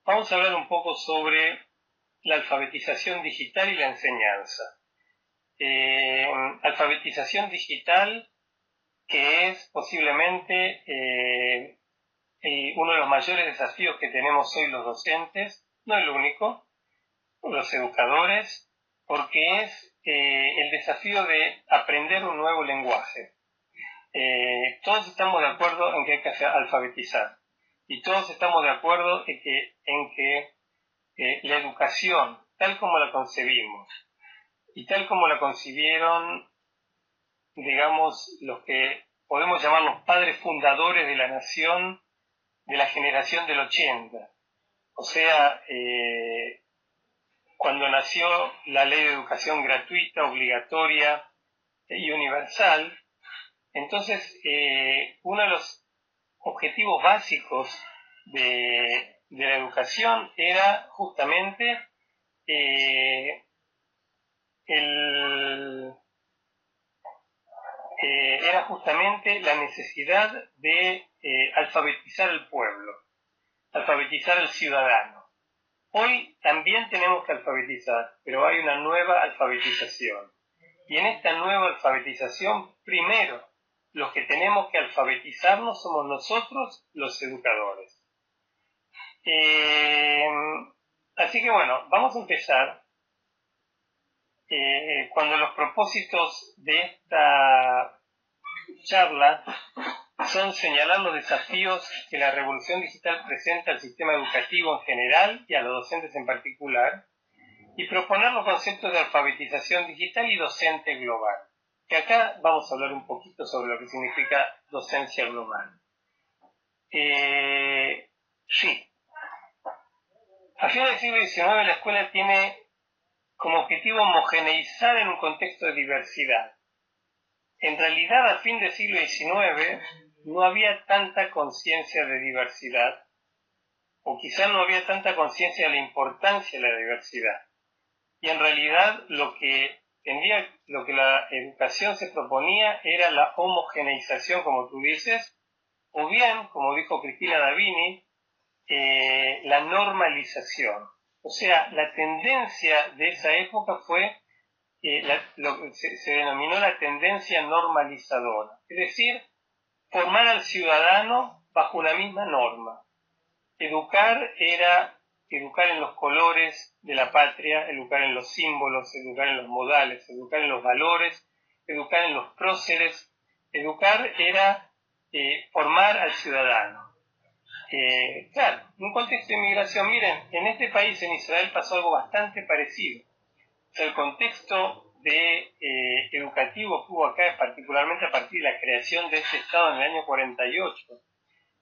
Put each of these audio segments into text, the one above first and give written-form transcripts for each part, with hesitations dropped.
vamos a hablar un poco sobre la alfabetización digital y la enseñanza. Alfabetización digital, que es posiblemente uno de los mayores desafíos que tenemos hoy los docentes, no el único, los educadores, porque es el desafío de aprender un nuevo lenguaje. Todos estamos de acuerdo en que hay que alfabetizar y todos estamos de acuerdo en que la educación, tal como la concebimos y tal como la concibieron, digamos, los que podemos llamar los padres fundadores de la nación de la generación del 80, o sea, cuando nació la ley de educación gratuita, obligatoria y universal. Entonces, uno de los objetivos básicos de la educación era justamente la necesidad de alfabetizar al pueblo, alfabetizar al ciudadano. Hoy también tenemos que alfabetizar, pero hay una nueva alfabetización. Y en esta nueva alfabetización, primero, los que tenemos que alfabetizarnos somos nosotros, los educadores. Así que bueno, vamos a empezar. Cuando los propósitos de esta charla son señalar los desafíos que la revolución digital presenta al sistema educativo en general y a los docentes en particular, y proponer los conceptos de alfabetización digital y docente global. Que acá vamos a hablar un poquito sobre lo que significa docencia global. Sí. A fines del siglo XIX la escuela tiene como objetivo homogeneizar en un contexto de diversidad. En realidad, a fin del siglo XIX no había tanta conciencia de diversidad, o quizá no había tanta conciencia de la importancia de la diversidad. Y en realidad lo que la educación se proponía era la homogeneización, como tú dices, o bien, como dijo Cristina Davini, la normalización. O sea, la tendencia de esa época fue lo que se denominó la tendencia normalizadora, es decir, formar al ciudadano bajo una misma norma. Educar era educar en los colores de la patria, educar en los símbolos, educar en los modales, educar en los valores, educar en los próceres. Educar era formar al ciudadano. Claro, en un contexto de inmigración, miren, en este país, en Israel, pasó algo bastante parecido. O sea, el contexto educativo que hubo acá, particularmente a partir de la creación de este Estado en el año 48,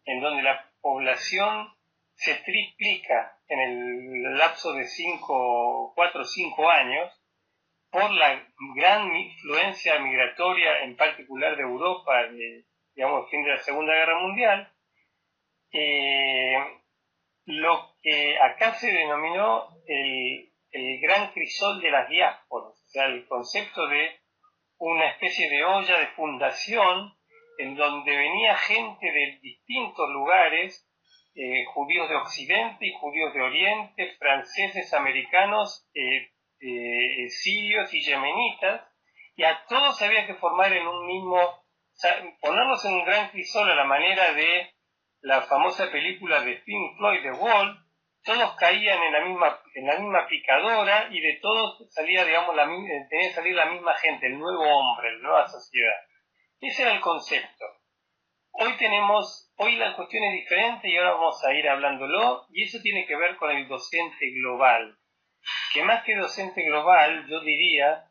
en donde la población se triplica en el lapso de 4 o 5 años, por la gran influencia migratoria, en particular de Europa, digamos, fin de la Segunda Guerra Mundial, lo que acá se denominó el gran crisol de las diásporas, o sea, el concepto de una especie de olla de fundación en donde venía gente de distintos lugares, judíos de Occidente y judíos de Oriente, franceses, americanos, sirios y yemenitas, y a todos había que formar en un mismo, ponerlos en un gran crisol a la manera de la famosa película de Pink Floyd, The Wall. Todos caían en la misma picadora y de todos salía, digamos, tenía que salir la misma gente, el nuevo hombre, la nueva sociedad. Ese era el concepto. Hoy la cuestión es diferente y ahora vamos a ir hablándolo, y eso tiene que ver con el docente global. Que más que docente global, yo diría,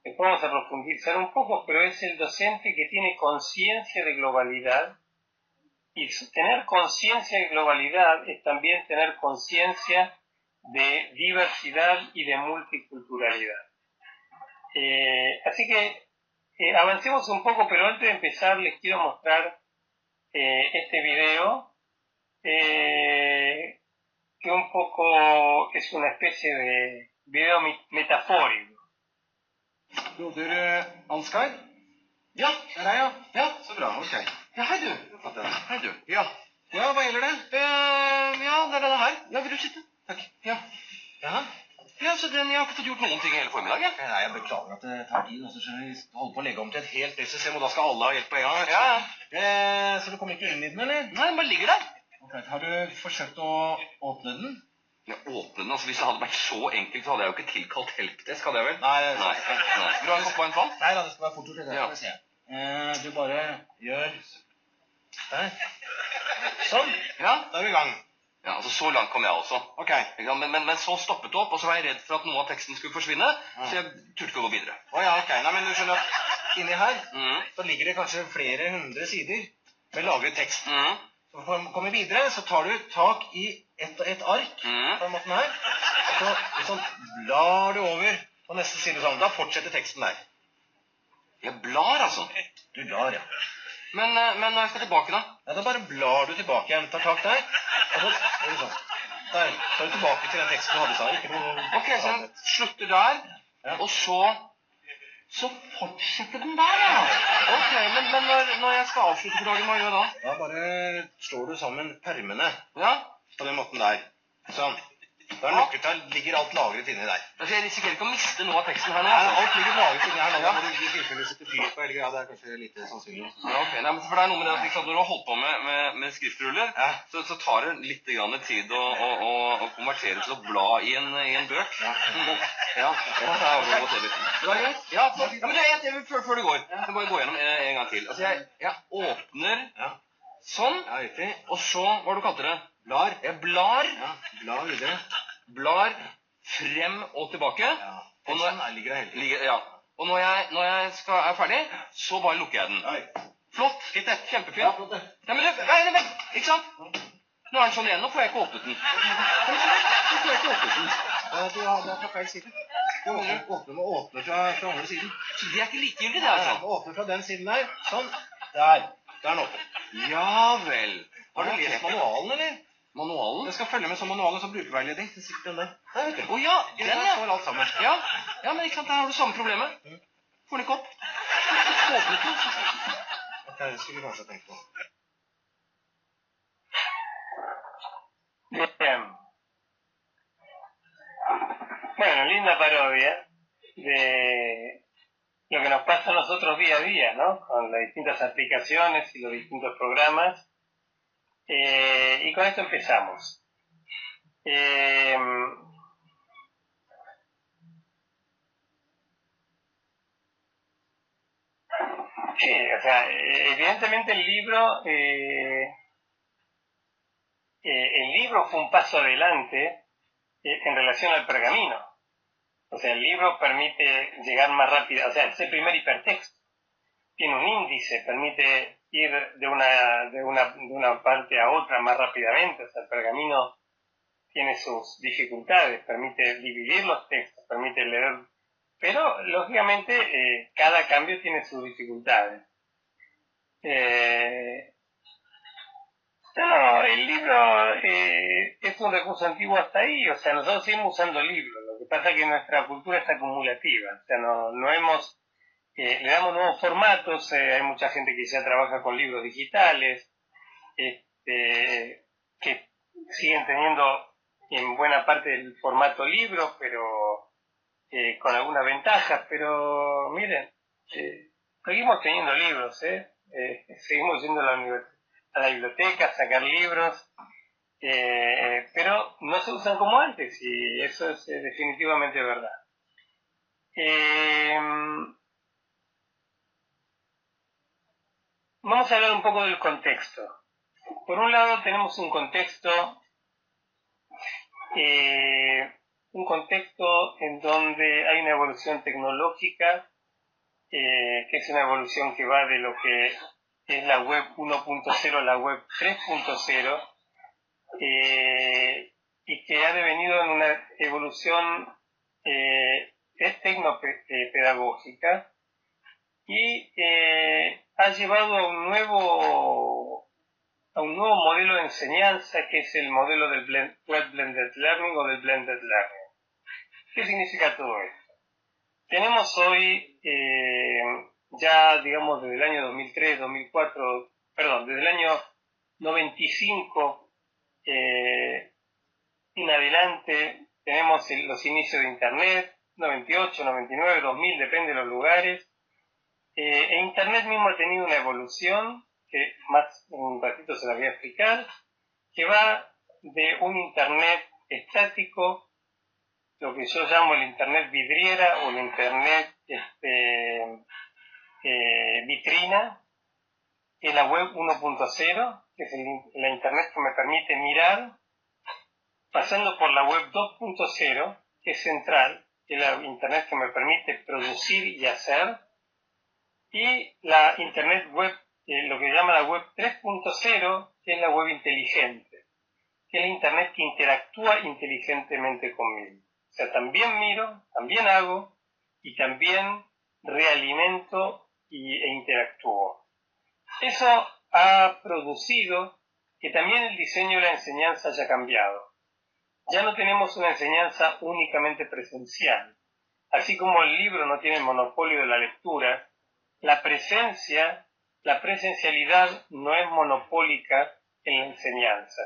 después vamos a profundizar un poco, pero es el docente que tiene conciencia de globalidad. Y tener conciencia de globalidad es también tener conciencia de diversidad y de multiculturalidad. Así que avancemos un poco, pero antes de empezar les quiero mostrar este video, que un poco es una especie de video metafórico. Broder Ansgar? Ja, det er jeg, ja. Ja, så bra, ok. Ja, hei du. Hei du. Ja. Ja, hva gjelder det? Ja, det er denne her. Ja, vil du sitte? Takk. Ja. Ja, så jeg har ikke fått gjort noen ting hele formiddagen. Nei, jeg beklager at det tar tid. Også, skjønner vi holder på å legge om til et helt nytt system, og da skal alle ha hjelp på en gang. Ja. Så du kommer ikke inn i den, eller? Nei, den bare ligger der. Ok, har du forsøkt å åpne den? Ja, åpne den, altså hvis det hadde vært så enkelt, så hadde jeg jo ikke tilkalt helpdesk, hadde jeg vel? Nei. Vil du ha en kopp vann? Nei, da, det skal være fort gjort. Det Ja. kan vi se. Du bare gjør der. Sånn. Ja. Da er vi i gang. Ja, altså så langt kom jeg også. Ok. Men så stoppet det opp, og så var jeg redd for at noe av teksten skulle forsvinne, så jeg turte ikke å gå videre. Åja, ok. Nei, men du skjønner at inni her, Mhm. så ligger det kanskje flere hundre sider med lagret tekst. Mhm. Så for å komme videre, så tar du tak i et ark, Mhm. på den måten her, og så liksom blar du over på neste side sånn. Da fortsetter teksten der. Jeg blar, altså. Du blar, ja. Men når jeg skal tilbake da? Ja, da bare blar du tilbake igjen, tar tak der, og så gjør du sånn. Der, så er du tilbake til den teksten du hadde i stad. Ikke noe... Ok, så jeg slutter der, Ja. og så fortsetter den der, ja. Ok, men når jeg skal avslutte for dagen, hva gjør jeg da? Da bare slår du sammen permene Ja, på den måten der. Sånn. Da er lukket der, ligger alt lagret inni der. altså jeg risikerer ikke å miste noe av teksten her nå. Nei, alt ligger lagret inni her nå. Da må du i tilfelle sette fyr på hele greia. Det er kanskje lite sannsynlig. Ja, ok. Nei, men for det er noe med det at liksom, når du har holdt på med skriftruller, Ja. så tar det litt grann tid å konvertere til å bla i en bøk. Ja. Ja, det er jo det. Det var greit. Ja, men det er før du går. Jeg må bare gå gjennom en gang til. Altså, jeg åpner Ja. sånn, Ja, riktig. og så, hva har du kalt det? Blar. Jeg blar, Ja, bla videre. blar frem og tilbake. Ja. Og når- Teksten ligger der hele tiden. Ja. Og når jeg er ferdig, så bare lukker jeg den. Oi. Flott. Fint det. Kjempefint. Ja, flott det. Nei, men vent, ikke sant? Nå er den sånn igjen, nå får jeg ikke åpnet den. Nå får jeg ikke åpnet den. Ja, du er fra feil side. Du må åpne fra andre siden. Så det er ikke likegyldig, det, Ja, altså. du må åpne fra den siden der. Sånn. Der. Der er den åpen. Ja vel. Har du lest manualen, eller? Manualen? Jeg skal følge med som manualen som brukerveiledning. Det sitter den der. Der, vet du. Å ja, Den den, der ja. står alt sammen. Ja, men ikke sant, der har du samme problemet. Får den ikke opp. Åpnet den. Ok, det skulle vi kanskje ha tenkt på. Bien. Bueno, linda parodia de lo que nos pasa a nosotros día a día, ¿no? Con las distintas aplicaciones y los distintos programas. Y con esto empezamos. Sí, o sea, evidentemente el libro fue un paso adelante en relación al pergamino. O sea, el libro permite llegar más rápido, o sea, es el primer hipertexto. Tiene un índice, permite ir de una parte a otra más rápidamente. O sea, el pergamino tiene sus dificultades, permite dividir los textos, permite leer, pero lógicamente cada cambio tiene sus dificultades. No, el libro es un recurso antiguo hasta ahí, o sea, nosotros seguimos usando libros, lo que pasa es que nuestra cultura está acumulativa, o sea, no hemos, le damos nuevos formatos, hay mucha gente que ya trabaja con libros digitales, que siguen teniendo en buena parte el formato libro, pero con algunas ventajas, pero miren, seguimos teniendo libros, seguimos yendo a la biblioteca, a sacar libros, pero no se usan como antes, y eso es definitivamente verdad. Vamos a hablar un poco del contexto. Por un lado tenemos un contexto en donde hay una evolución tecnológica, que es una evolución que va de lo que es la web 1.0 a la web 3.0, y que ha devenido en una evolución tecnopedagógica y ha llevado a un nuevo modelo de enseñanza, que es el modelo del Web Blended Learning o del Blended Learning. ¿Qué significa todo esto? Tenemos hoy, ya digamos desde el año 2003, 2004, perdón, desde el año 95, obviamente tenemos los inicios de Internet, 98, 99, 2000, depende de los lugares. E Internet mismo ha tenido una evolución, que más en un ratito se la voy a explicar, que va de un Internet estático, lo que yo llamo el Internet vidriera o el Internet vitrina, que es la web 1.0, que es la Internet que me permite mirar, pasando por la web 2.0, que es central, que es la Internet que me permite producir y hacer, y la Internet web, lo que llama la web 3.0, que es la web inteligente, que es la Internet que interactúa inteligentemente conmigo. O sea, también miro, también hago y también realimento e interactúo. Eso ha producido que también el diseño de la enseñanza haya cambiado. Ya no tenemos una enseñanza únicamente presencial. Así como el libro no tiene el monopolio de la lectura, la presencialidad no es monopólica en la enseñanza.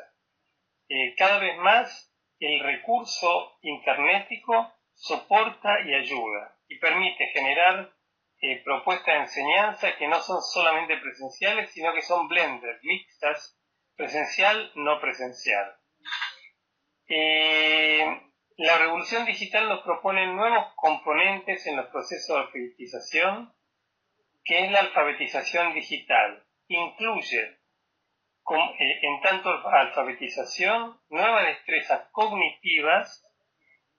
Cada vez más el recurso internetico soporta y ayuda y permite generar propuestas de enseñanza que no son solamente presenciales, sino que son blended, mixtas, presencial, no presencial. La revolución digital nos propone nuevos componentes en los procesos de alfabetización, que es la alfabetización digital. Incluye, en tanto alfabetización, nuevas destrezas cognitivas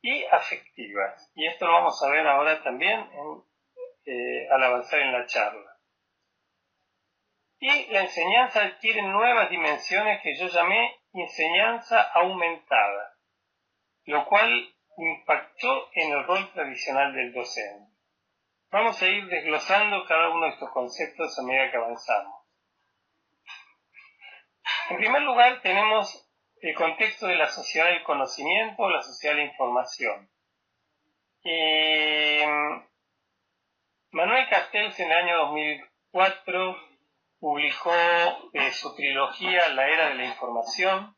y afectivas. Y esto lo vamos a ver ahora también al avanzar en la charla. Y la enseñanza adquiere nuevas dimensiones que yo llamé enseñanza aumentada, lo cual impactó en el rol tradicional del docente. Vamos a ir desglosando cada uno de estos conceptos a medida que avanzamos. En primer lugar, tenemos el contexto de la sociedad del conocimiento o la sociedad de la información. Manuel Castells en el año 2004 publicó su trilogía La Era de la Información,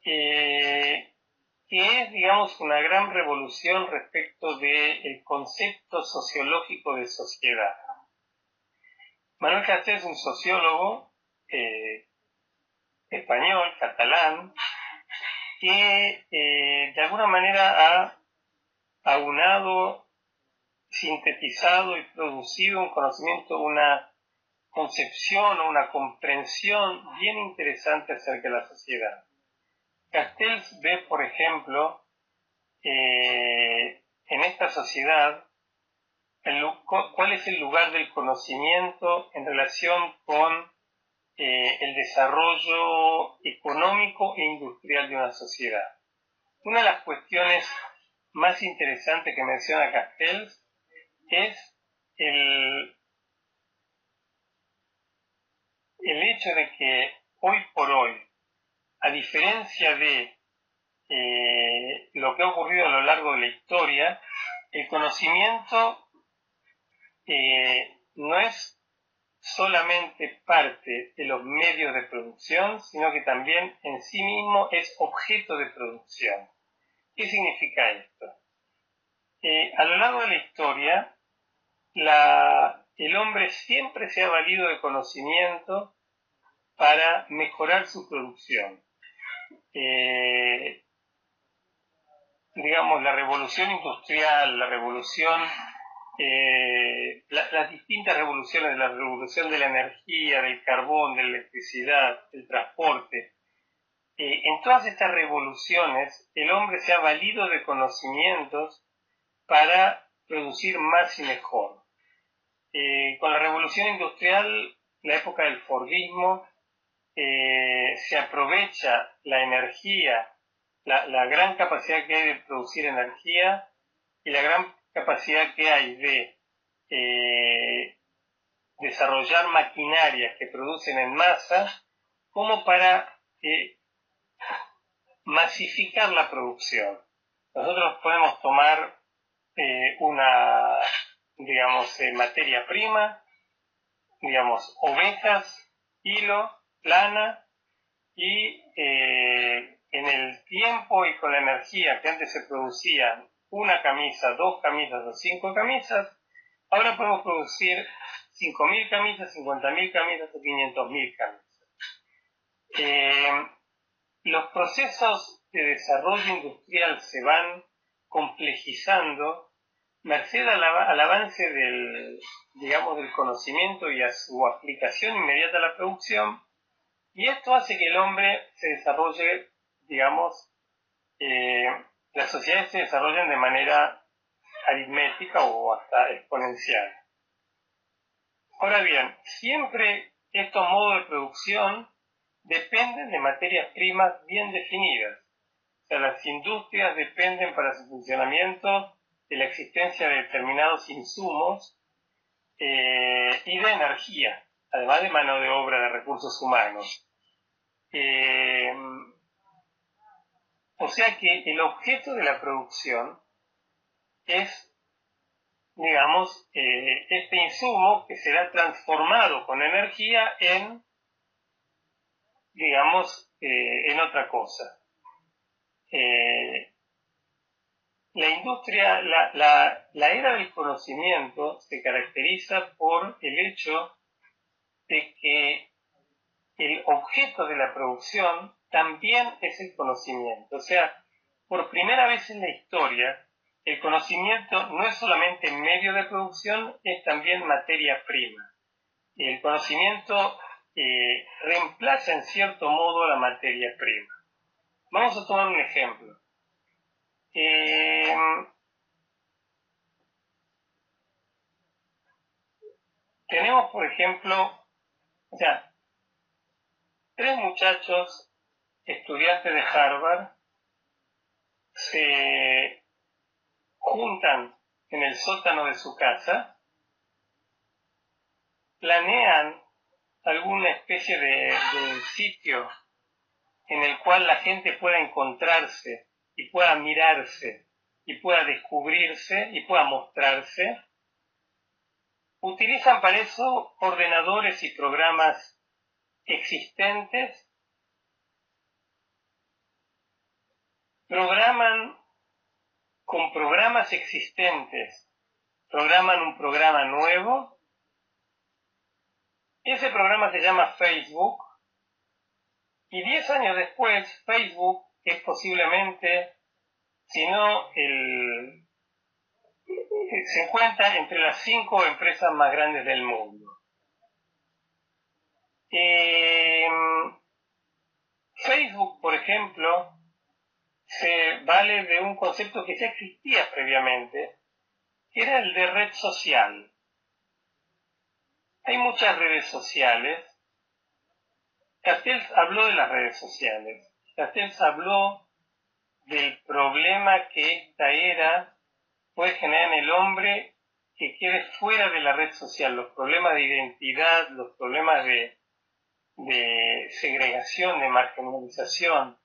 que es, digamos, una gran revolución respecto del concepto sociológico de sociedad. Manuel Castells es un sociólogo español, catalán, que de alguna manera ha aunado, sintetizado y producido un conocimiento, una concepción o una comprensión bien interesante acerca de la sociedad. Castells ve, por ejemplo, en esta sociedad cuál es el lugar del conocimiento en relación con el desarrollo económico e industrial de una sociedad. Una de las cuestiones más interesantes que menciona Castells es el hecho de que hoy por hoy, a diferencia de lo que ha ocurrido a lo largo de la historia, el conocimiento no es solamente parte de los medios de producción, sino que también en sí mismo es objeto de producción. ¿Qué significa esto? A lo largo de la historia, el hombre siempre se ha valido de conocimiento para mejorar su producción. Digamos, la revolución industrial, la revolución, las distintas revoluciones, la revolución de la energía, del carbón, de la electricidad, del transporte, en todas estas revoluciones el hombre se ha valido de conocimientos para producir más y mejor. Con la revolución industrial, la época del Fordismo, se aprovecha la energía, la gran capacidad que hay de producir energía y la gran capacidad que hay de desarrollar maquinarias que producen en masa como para masificar la producción. Nosotros podemos tomar una, digamos, materia prima, digamos, ovejas, hilo, lana y en el tiempo y con la energía que antes se producían una camisa, 2 camisas o 5 camisas, ahora podemos producir 5.000 camisas, 50.000 camisas o 500.000 camisas. Los procesos de desarrollo industrial se van complejizando merced al avance del conocimiento y a su aplicación inmediata a la producción, y esto hace que el hombre se desarrolle, las sociedades se desarrollen de manera aritmética o hasta exponencial. Ahora bien, siempre estos modos de producción dependen de materias primas bien definidas. O sea, las industrias dependen para su funcionamiento de la existencia de determinados insumos y de energía, además de mano de obra, de recursos humanos. O sea que el objeto de la producción es, este insumo que será transformado con energía en otra cosa. La industria, la era del conocimiento se caracteriza por el hecho de que el objeto de la producción también es el conocimiento. O sea, por primera vez en la historia, el conocimiento no es solamente medio de producción, es también materia prima. El conocimiento reemplaza en cierto modo la materia prima. Vamos a tomar un ejemplo. Tenemos, por ejemplo, 3 muchachos estudiantes de Harvard se juntan en el sótano de su casa, planean alguna especie de sitio en el cual la gente pueda encontrarse y pueda mirarse y pueda descubrirse y pueda mostrarse. Utilizan para eso ordenadores y programas existentes, programan con programas existentes, programan un programa nuevo. Ese programa se llama Facebook, y 10 años después Facebook es posiblemente, si no se encuentra entre las 5 empresas más grandes del mundo. Facebook, por ejemplo, se vale de un concepto que ya existía previamente, que era el de red social. Hay muchas redes sociales. Castells habló de las redes sociales. Castells habló del problema que esta era puede generar en el hombre que quede fuera de la red social, los problemas de identidad, los problemas de segregación, de marginalización.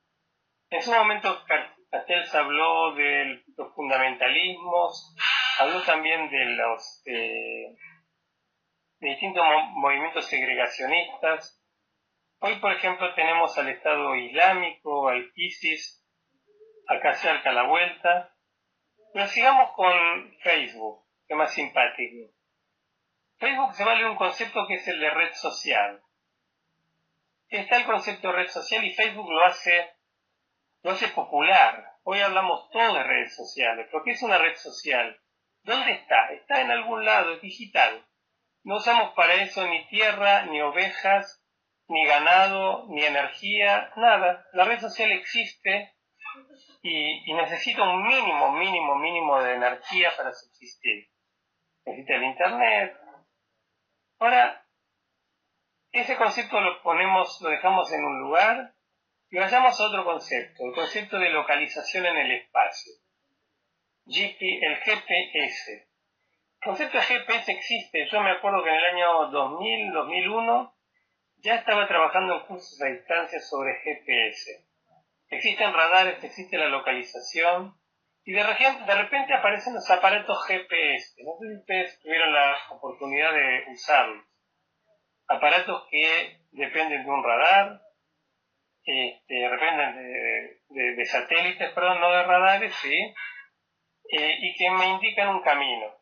En su momento Castells habló de los fundamentalismos, habló también de los de distintos movimientos segregacionistas. Hoy, por ejemplo, tenemos al Estado Islámico, al ISIS, acá cerca a la vuelta. Pero sigamos con Facebook, que es más simpático. Facebook se vale de un concepto que es el de red social. Está el concepto de red social y Facebook lo hace popular. Hoy hablamos todos de redes sociales. ¿Pero qué es una red social? ¿Dónde está? Está en algún lado, es digital. No usamos para eso ni tierra, ni ovejas, ni ganado, ni energía, nada. La red social existe y necesita un mínimo de energía para subsistir. Necesita el internet. Ahora, ese concepto lo dejamos en un lugar y vayamos a otro concepto, el concepto de localización en el espacio. El GPS. El concepto de GPS existe. Yo me acuerdo que en el año 2000, 2001, ya estaba trabajando en cursos a distancia sobre GPS. Existen radares, existe la localización, y de repente aparecen los aparatos GPS. No sé si ustedes tuvieron la oportunidad de usarlos. Aparatos que dependen de un radar, dependen de satélites, perdón, no de radares, ¿sí? Y que me indican un camino.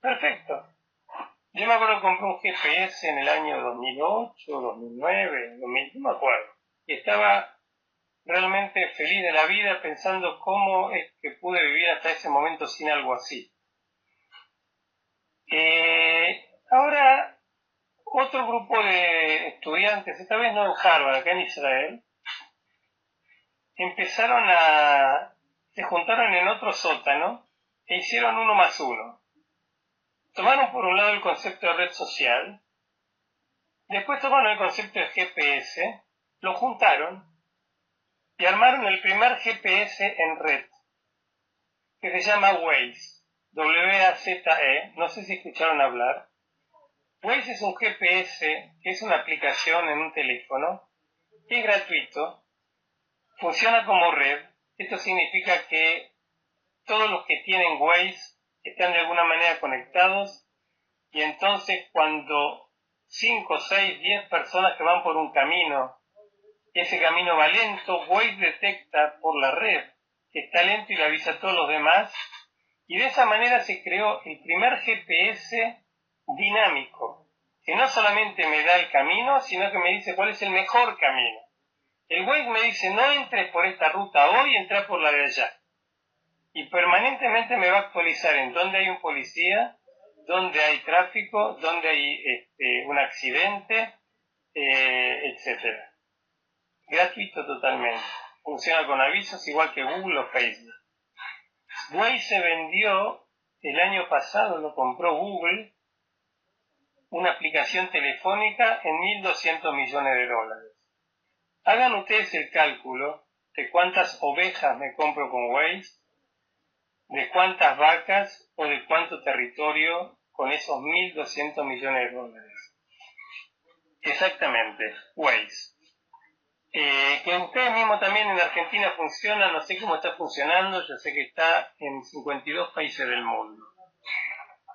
Perfecto. Yo me acuerdo que compré un GPS en el año 2008, 2009, 2000, no me acuerdo. Y estaba realmente feliz de la vida pensando cómo es que pude vivir hasta ese momento sin algo así. Ahora, otro grupo de estudiantes, esta vez no en Harvard, acá en Israel, se juntaron en otro sótano e hicieron 1+1. Tomaron por un lado el concepto de red social, después tomaron el concepto de GPS, lo juntaron y armaron el primer GPS en red, que se llama Waze, W-A-Z-E, no sé si escucharon hablar. Waze es un GPS, que es una aplicación en un teléfono, que es gratuito, funciona como red. Esto significa que todos los que tienen Waze están de alguna manera conectados y entonces cuando 5, 6, 10 personas que van por un camino, ese camino va lento, Waze detecta por la red que está lento y le avisa a todos los demás y de esa manera se creó el primer GPS dinámico, que no solamente me da el camino, sino que me dice cuál es el mejor camino. El Waze me dice, no entres por esta ruta hoy, entra por la de allá. Y permanentemente me va a actualizar en dónde hay un policía, dónde hay tráfico, dónde hay un accidente, etc. Gratuito totalmente. Funciona con avisos igual que Google o Facebook. Waze se vendió el año pasado, lo compró Google, una aplicación telefónica en $1.200 millones. Hagan ustedes el cálculo de cuántas ovejas me compro con Waze, de cuántas vacas o de cuánto territorio con esos $1.200 millones. Exactamente, Waze. Que ustedes mismos también en Argentina funciona, no sé cómo está funcionando, yo sé que está en 52 países del mundo.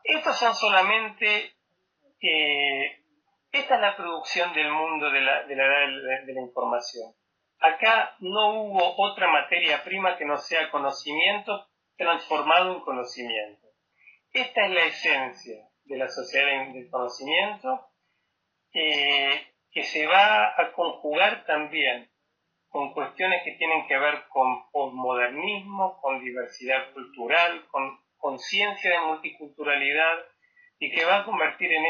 Estos son solamente, esta es la producción del mundo de la edad de la información. Acá no hubo otra materia prima que no sea conocimiento transformado en conocimiento. Esta es la esencia de la sociedad del conocimiento, que se va a conjugar también con cuestiones que tienen que ver con posmodernismo, con diversidad cultural, con conciencia de multiculturalidad, y que va a convertir a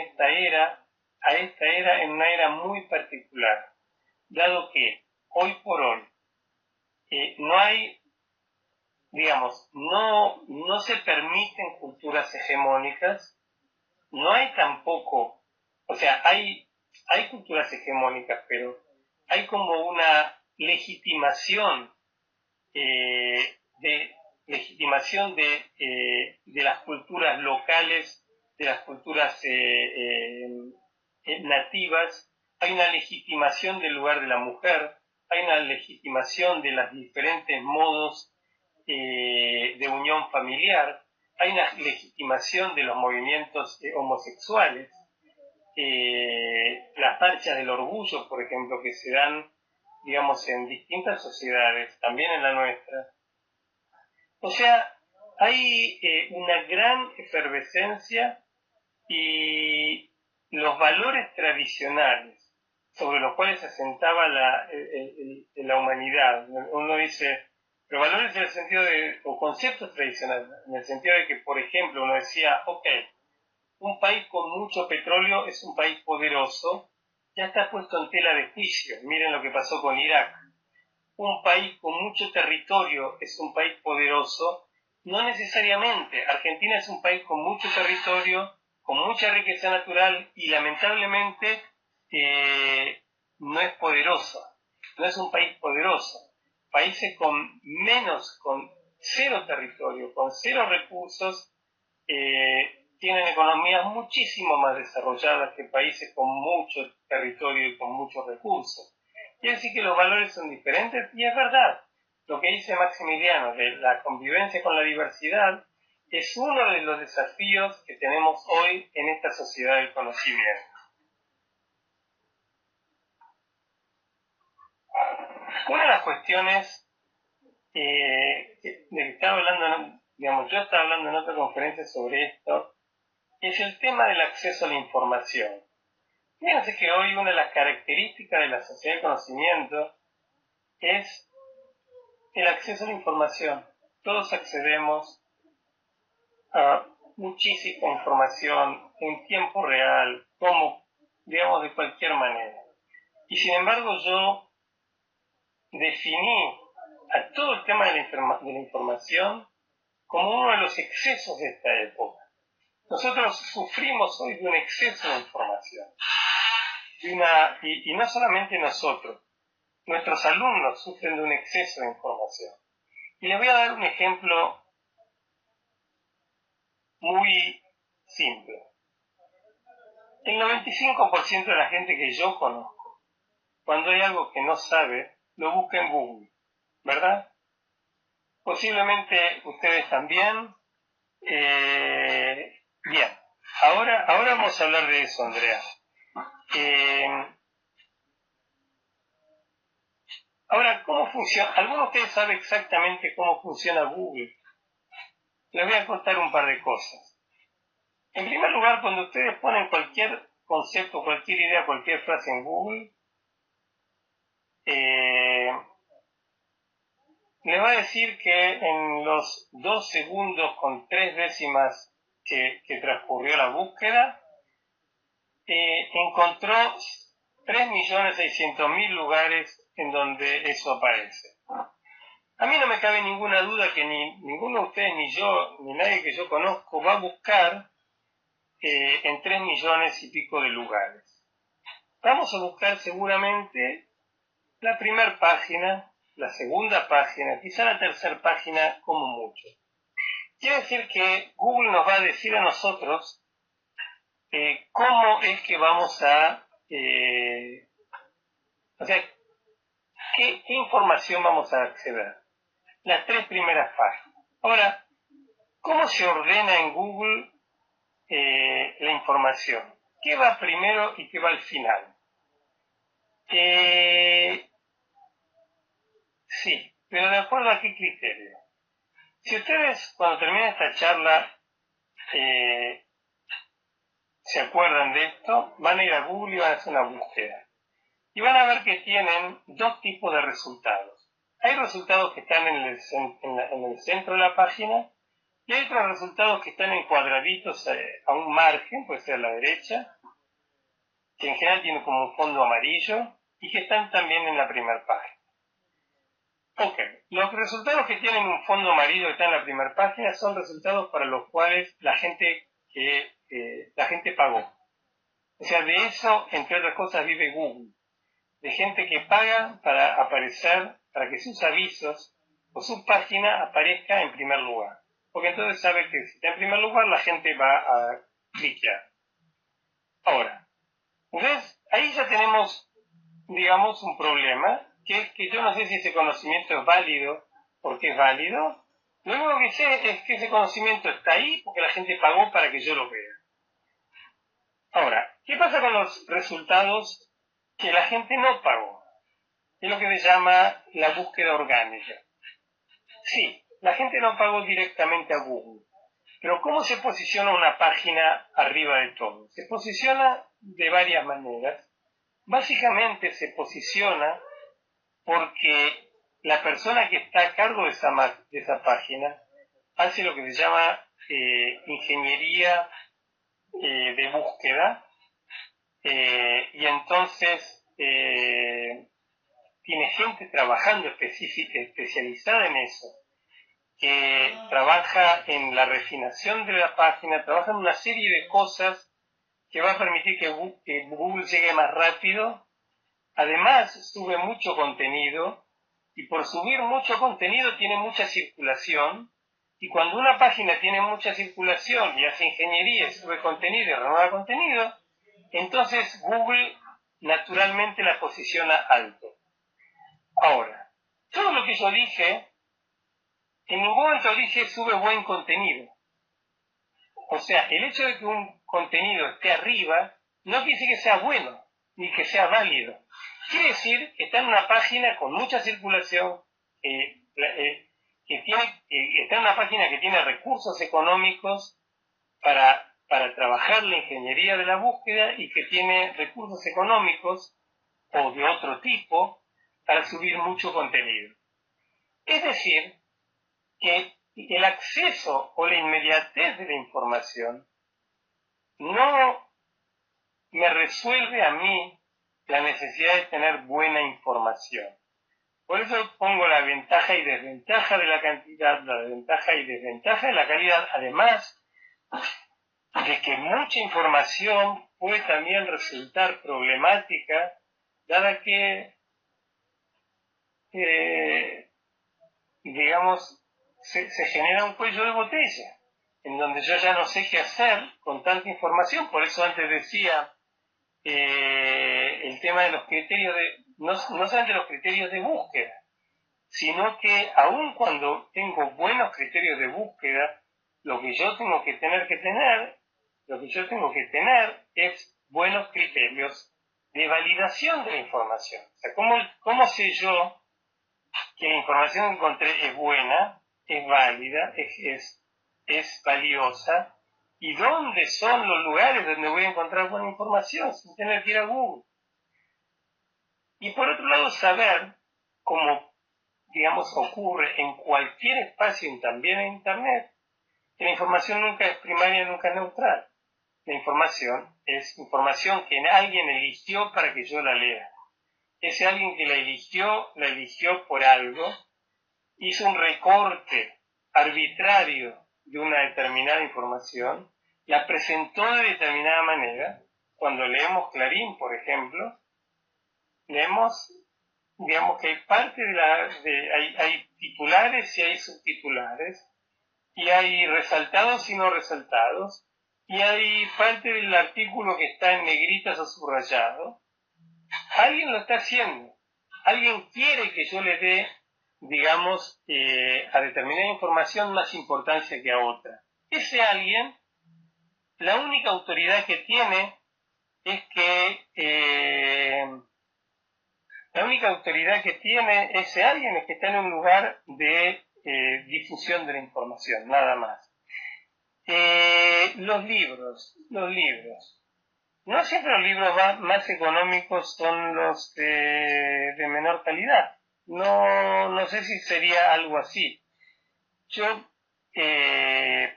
esta era en una era muy particular, dado que hoy por hoy no hay, digamos, no se permiten culturas hegemónicas, no hay tampoco, o sea, hay culturas hegemónicas, pero hay como una legitimación de las culturas locales, de las culturas nativas, hay una legitimación del lugar de la mujer, hay una legitimación de los diferentes modos de unión familiar, hay una legitimación de los movimientos homosexuales, las marchas del orgullo, por ejemplo, que se dan, digamos, en distintas sociedades, también en la nuestra. O sea, hay una gran efervescencia y los valores tradicionales sobre los cuales se asentaba la humanidad. Uno dice, pero valores en el sentido o conceptos tradicionales, en el sentido de que, por ejemplo, uno decía, ok, un país con mucho petróleo es un país poderoso, ya está puesto en tela de juicio. Miren lo que pasó con Irak. Un país con mucho territorio es un país poderoso, no necesariamente. Argentina es un país con mucho territorio, con mucha riqueza natural y lamentablemente no es poderoso, no es un país poderoso. Países con cero territorio, con cero recursos, tienen economías muchísimo más desarrolladas que países con mucho territorio y con muchos recursos. Quiere decir que los valores son diferentes, y es verdad. Lo que dice Maximiliano de la convivencia con la diversidad es uno de los desafíos que tenemos hoy en esta sociedad del conocimiento. Una de las cuestiones de que estaba hablando, digamos, yo estaba hablando en otra conferencia sobre esto, es el tema del acceso a la información. Fíjense que hoy una de las características de la sociedad del conocimiento es el acceso a la información. Todos accedemos a muchísima información en tiempo real, como, digamos, de cualquier manera. Y sin embargo yo definí a todo el tema de la información como uno de los excesos de esta época. Nosotros sufrimos hoy de un exceso de información. Y no solamente nosotros, nuestros alumnos sufren de un exceso de información. Y les voy a dar un ejemplo muy simple. El 95% de la gente que yo conozco, cuando hay algo que no sabe, lo busca en Google, ¿verdad? Posiblemente ustedes también. Bien, ahora vamos a hablar de eso, Andrea. Ahora, ¿cómo funciona? ¿Alguno de ustedes sabe exactamente cómo funciona Google? Les voy a contar un par de cosas. En primer lugar, cuando ustedes ponen cualquier concepto, cualquier idea, cualquier frase en Google, le va a decir que en los 2 segundos con 3 décimas que transcurrió la búsqueda, encontró 3.600.000 lugares en donde eso aparece. A mí no me cabe ninguna duda que ninguno de ustedes, ni yo, ni nadie que yo conozco va a buscar en 3 millones y pico de lugares. Vamos a buscar seguramente la primera página, la segunda página, quizá la tercera página como mucho. Quiere decir que Google nos va a decir a nosotros cómo es que vamos a... o sea, ¿qué información vamos a acceder? Las 3 primeras páginas. Ahora, ¿cómo se ordena en Google la información? ¿Qué va primero y qué va al final? Sí, pero de acuerdo a qué criterio. Si ustedes, cuando termine esta charla, se acuerdan de esto, van a ir a Google y van a hacer una búsqueda. Y van a ver que tienen 2 tipos de resultados. Hay resultados que están en el centro de la página y hay otros resultados que están en cuadraditos a un margen, puede ser a la derecha, que en general tienen como un fondo amarillo y que están también en la primera página. Ok, los resultados que tienen un fondo amarillo que está en la primera página son resultados para los cuales la gente pagó. O sea, de eso, entre otras cosas, vive Google. De gente que paga para aparecer, para que sus avisos o su página aparezca en primer lugar. Porque entonces sabe que si está en primer lugar, la gente va a cliquear. Ahora, ¿ves? Ahí ya tenemos, digamos, un problema, que es que yo no sé si ese conocimiento es válido, porque es válido. Lo único que sé es que ese conocimiento está ahí porque la gente pagó para que yo lo vea. Ahora, ¿qué pasa con los resultados que la gente no pagó? Es lo que se llama la búsqueda orgánica. Sí, la gente no pagó directamente a Google, pero ¿cómo se posiciona una página arriba de todo? Se posiciona de varias maneras. Básicamente se posiciona porque la persona que está a cargo de esa página hace lo que se llama ingeniería de búsqueda y entonces tiene gente trabajando especializada en eso, que trabaja en la refinación de la página, trabaja en una serie de cosas que va a permitir que Google llegue más rápido. Además, sube mucho contenido y por subir mucho contenido tiene mucha circulación. Y cuando una página tiene mucha circulación y hace ingeniería y sube contenido y renueva contenido, entonces Google naturalmente la posiciona alto. Ahora, todo lo que yo dije, en ningún momento dije sube buen contenido. O sea, el hecho de que un contenido esté arriba no quiere decir que sea bueno, ni que sea válido. quiere decir que está en una página con mucha circulación, está en una página que tiene recursos económicos para trabajar la ingeniería de la búsqueda y que tiene recursos económicos o de otro tipo para subir mucho contenido. Es decir, que el acceso o la inmediatez de la información no me resuelve a mí la necesidad de tener buena información. Por eso pongo la ventaja y desventaja de la cantidad, la ventaja y desventaja de la calidad, además de que mucha información puede también resultar problemática, dada que, digamos, se genera un cuello de botella, en donde yo ya no sé qué hacer con tanta información. Por eso antes decía el tema de los criterios no solamente los criterios de búsqueda, sino que aun cuando tengo buenos criterios de búsqueda, lo que yo tengo que tener es buenos criterios de validación de la información. O sea, ¿cómo sé yo que la información que encontré es buena, es válida, es valiosa? ¿Y dónde son los lugares donde voy a encontrar buena información sin tener que ir a Google? Y por otro lado, saber, como, digamos, ocurre en cualquier espacio y también en Internet, que la información nunca es primaria, nunca es neutral. La información es información que alguien eligió para que yo la lea. Ese alguien que la eligió por algo, hizo un recorte arbitrario de una determinada información, la presentó de determinada manera. Cuando leemos Clarín, por ejemplo, leemos, digamos que hay parte hay titulares y hay subtitulares, y hay resaltados y no resaltados, y hay parte del artículo que está en negritas o subrayado. Alguien lo está haciendo. Alguien quiere que yo le dé, digamos, a determinada información más importancia que a otra. Ese alguien, la única autoridad que tiene es que la única autoridad que tiene ese alguien es que está en un lugar de difusión de la información, nada más. Los libros. No siempre los libros más económicos son los de menor calidad. No sé si sería algo así.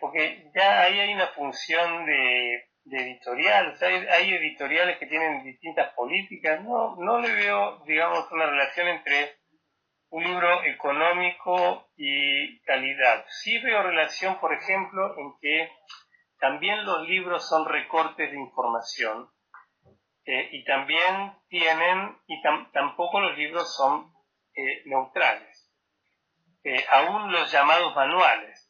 Porque ya ahí hay una función de editorial, o sea, hay editoriales que tienen distintas políticas. No le veo, digamos, una relación entre un libro económico y calidad. Sí veo relación, por ejemplo, en que también los libros son recortes de información, y también tampoco los libros son neutrales. Aún los llamados manuales,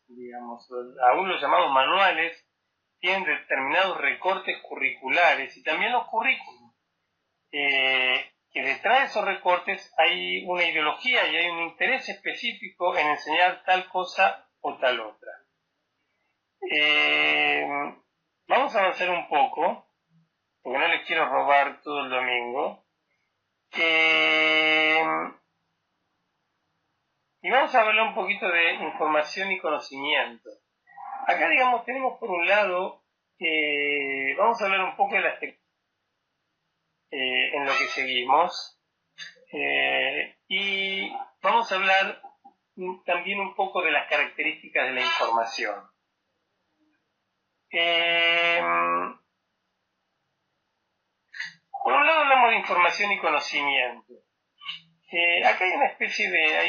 tienen determinados recortes curriculares y también los currículos, que detrás de esos recortes hay una ideología y hay un interés específico en enseñar tal cosa o tal otra. Vamos a avanzar un poco, porque no les quiero robar todo el domingo. Y vamos a hablar un poquito de información y conocimiento. Acá, digamos, tenemos por un lado, vamos a hablar un poco de las en lo que seguimos, y vamos a hablar también un poco de las características de la información. Por un lado hablamos de información y conocimiento. Acá hay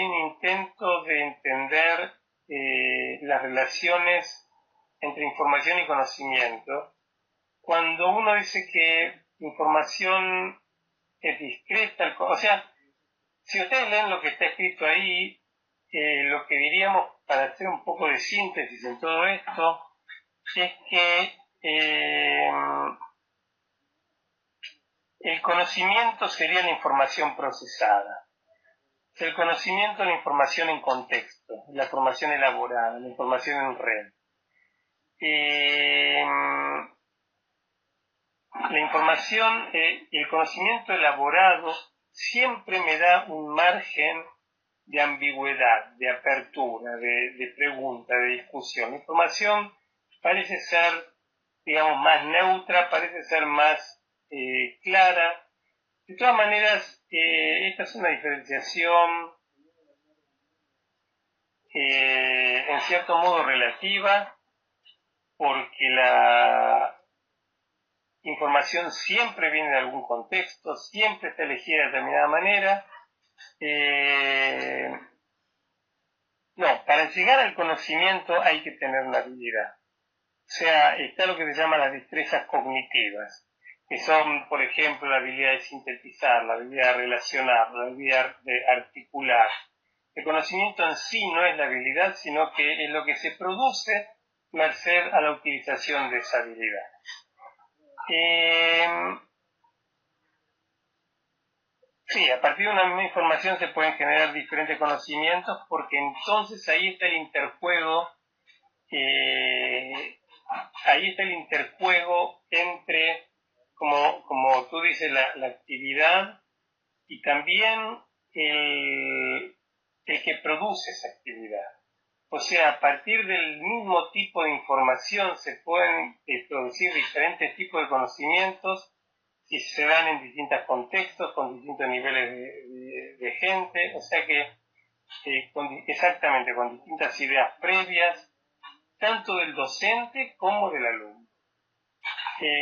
un intento de entender las relaciones entre información y conocimiento, cuando uno dice que información es discreta, o sea, si ustedes leen lo que está escrito ahí, lo que diríamos, para hacer un poco de síntesis en todo esto, es que el conocimiento sería la información procesada. El conocimiento es la información en contexto, la información elaborada, la información en red. La información, el conocimiento elaborado siempre me da un margen de ambigüedad, de apertura, de pregunta, de discusión. La información parece ser, digamos, más neutra, parece ser más clara. De todas maneras, esta es una diferenciación en cierto modo relativa, porque la información siempre viene de algún contexto, siempre está elegida de determinada manera. No, para llegar al conocimiento hay que tener una habilidad. O sea, está lo que se llama las destrezas cognitivas, que son, por ejemplo, la habilidad de sintetizar, la habilidad de relacionar, la habilidad de articular. El conocimiento en sí no es la habilidad, sino que es lo que se produce merced a la utilización de esa habilidad. Sí, a partir de una misma información se pueden generar diferentes conocimientos, porque entonces ahí está el interjuego, entre, como tú dices, la actividad y también el que produce esa actividad. O sea, a partir del mismo tipo de información se pueden producir diferentes tipos de conocimientos si se dan en distintos contextos, con distintos niveles de gente, o sea que exactamente con distintas ideas previas, tanto del docente como del alumno.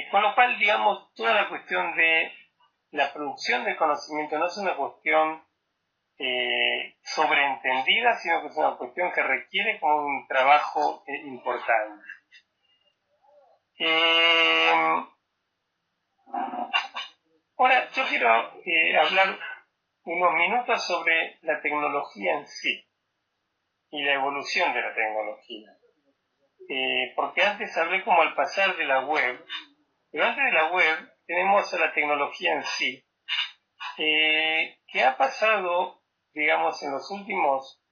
Con lo cual, digamos, toda la cuestión de la producción de conocimiento no es una cuestión sobreentendida, sino que es una cuestión que requiere como un trabajo importante. Ahora, yo quiero hablar unos minutos sobre la tecnología en sí y la evolución de la tecnología. Porque antes hablé como al pasar de la web, pero antes de la web tenemos a la tecnología en sí, que ha pasado, digamos, en los últimos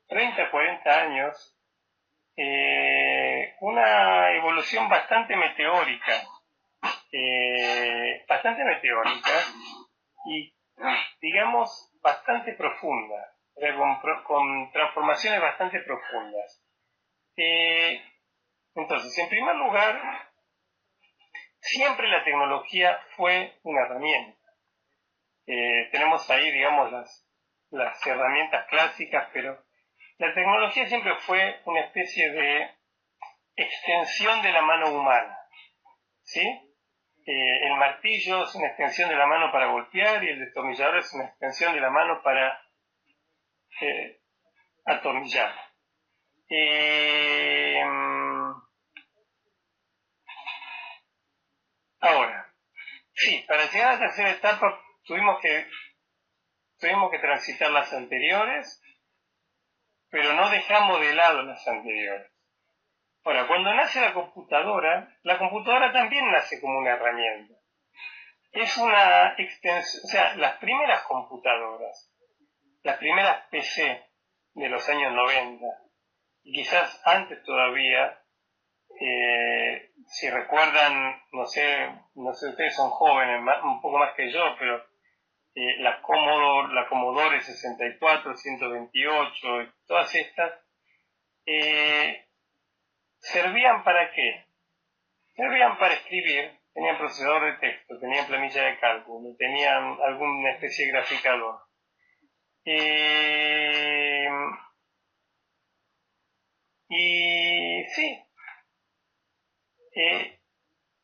30, 40 años, una evolución bastante meteórica y, digamos, bastante profunda, con transformaciones bastante profundas. Entonces, en primer lugar, siempre la tecnología fue una herramienta. Tenemos ahí, digamos, las herramientas clásicas, pero la tecnología siempre fue una especie de extensión de la mano humana, ¿sí? El martillo es una extensión de la mano para golpear y el destornillador es una extensión de la mano para atornillar. Ahora, sí, para llegar a la tercera etapa tuvimos que transitar las anteriores, pero no dejamos de lado las anteriores. Ahora, cuando nace la computadora también nace como una herramienta. Es una extensión, o sea, las primeras computadoras, las primeras PC de los años 90, y quizás antes todavía, si recuerdan, no sé, ustedes son jóvenes, un poco más que yo, pero la Commodore 64, 128, todas estas, ¿servían para qué? Servían para escribir, tenían procesador de texto, tenían planilla de cálculo, tenían alguna especie de graficador. Y sí,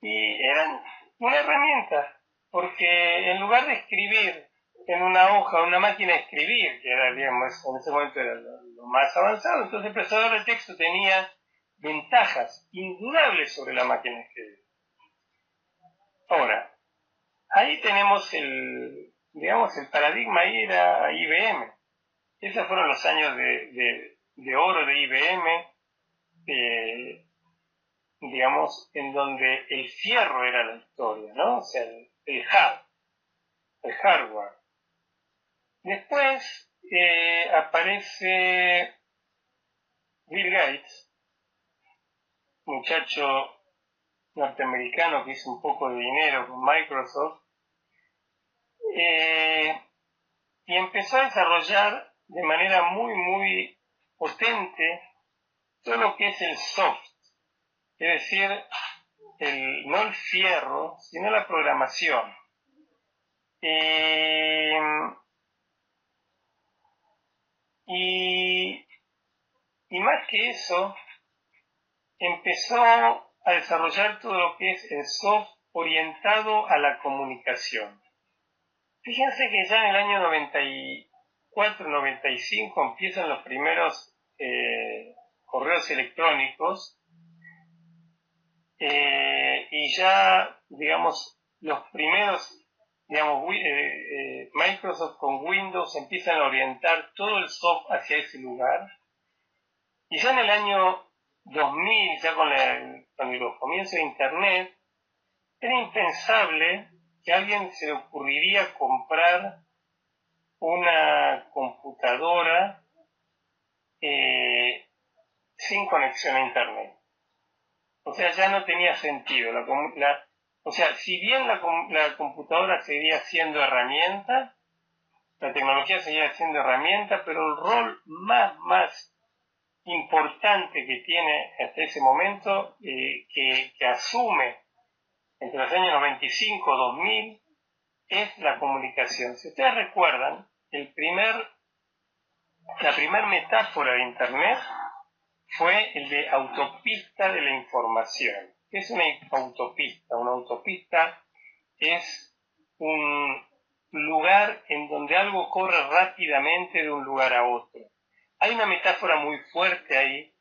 y eran una herramienta, porque en lugar de escribir en una hoja, una máquina de escribir, que era, digamos, en ese momento era lo más avanzado, entonces el procesador de texto tenía ventajas indudables sobre la máquina de escribir. Ahora, ahí tenemos el paradigma, ahí era IBM. Esos fueron los años de oro de IBM, digamos, en donde el fierro era la historia, ¿no? O sea, el hardware. Después aparece Bill Gates, muchacho norteamericano que hizo un poco de dinero con Microsoft, y empezó a desarrollar de manera muy, muy potente todo lo que es el soft, es decir, no el fierro, sino la programación. Y más que eso, empezó a desarrollar todo lo que es el soft orientado a la comunicación. Fíjense que ya en el año 94-95 empiezan los primeros correos electrónicos y ya, digamos, los primeros, digamos, Microsoft con Windows empiezan a orientar todo el software hacia ese lugar. Y ya en el año 2000, ya con los comienzos de Internet, era impensable que a alguien se le ocurriría comprar una computadora sin conexión a Internet. O sea, ya no tenía sentido. O sea, si bien la computadora seguía siendo herramienta, la tecnología seguía siendo herramienta, pero el rol más importante que tiene hasta ese momento, que asume entre los años 95 y 2000, es la comunicación. Si ustedes recuerdan, la primera metáfora de Internet fue el de autopista de la información. ¿Qué es una autopista? Una autopista es un lugar en donde algo corre rápidamente de un lugar a otro. Hay una metáfora muy fuerte ahí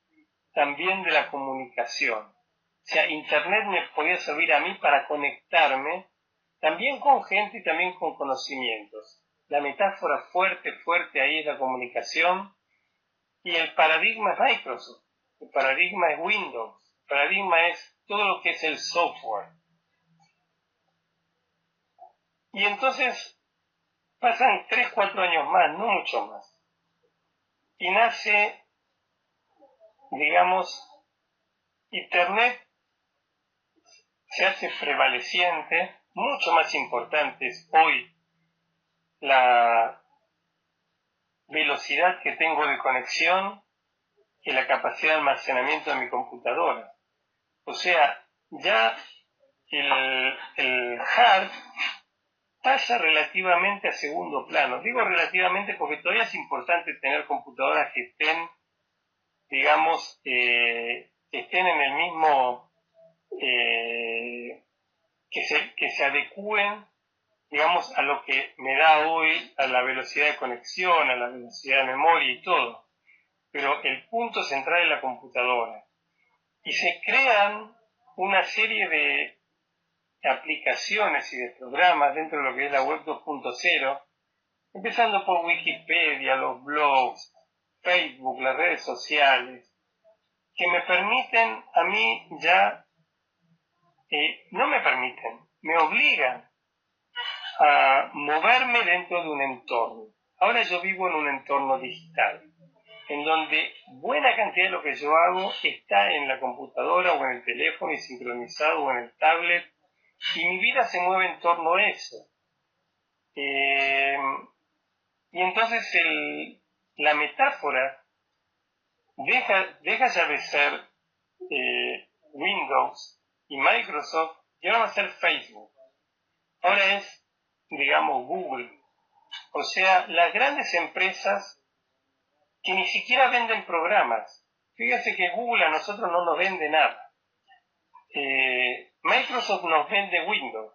también de la comunicación. O sea, Internet me podía servir a mí para conectarme también con gente y también con conocimientos. La metáfora fuerte ahí es la comunicación, y el paradigma es Microsoft, el paradigma es Windows, el paradigma es todo lo que es el software. Y entonces pasan 3-4 años más, no mucho más, y nace, digamos, Internet se hace prevaleciente. Mucho más importante es hoy la velocidad que tengo de conexión que la capacidad de almacenamiento de mi computadora. O sea, ya el hard pasa relativamente a segundo plano. Digo relativamente porque todavía es importante tener computadoras que estén, digamos, que estén en el mismo, que se adecúen, digamos, a lo que me da hoy, a la velocidad de conexión, a la velocidad de memoria y todo. Pero el punto central es la computadora. Y se crean una serie de aplicaciones y de programas dentro de lo que es la web 2.0, empezando por Wikipedia, los blogs, Facebook, las redes sociales, que me permiten a mí ya, no me permiten, me obligan a moverme dentro de un entorno. Ahora yo vivo en un entorno digital, en donde buena cantidad de lo que yo hago está en la computadora o en el teléfono y sincronizado o en el tablet, y mi vida se mueve en torno a eso. Y entonces la metáfora deja ya de ser Windows y Microsoft, y ahora va a ser Facebook. Ahora es, digamos, Google. O sea, las grandes empresas que ni siquiera venden programas. Fíjense que Google a nosotros no nos vende nada. Microsoft nos vende Windows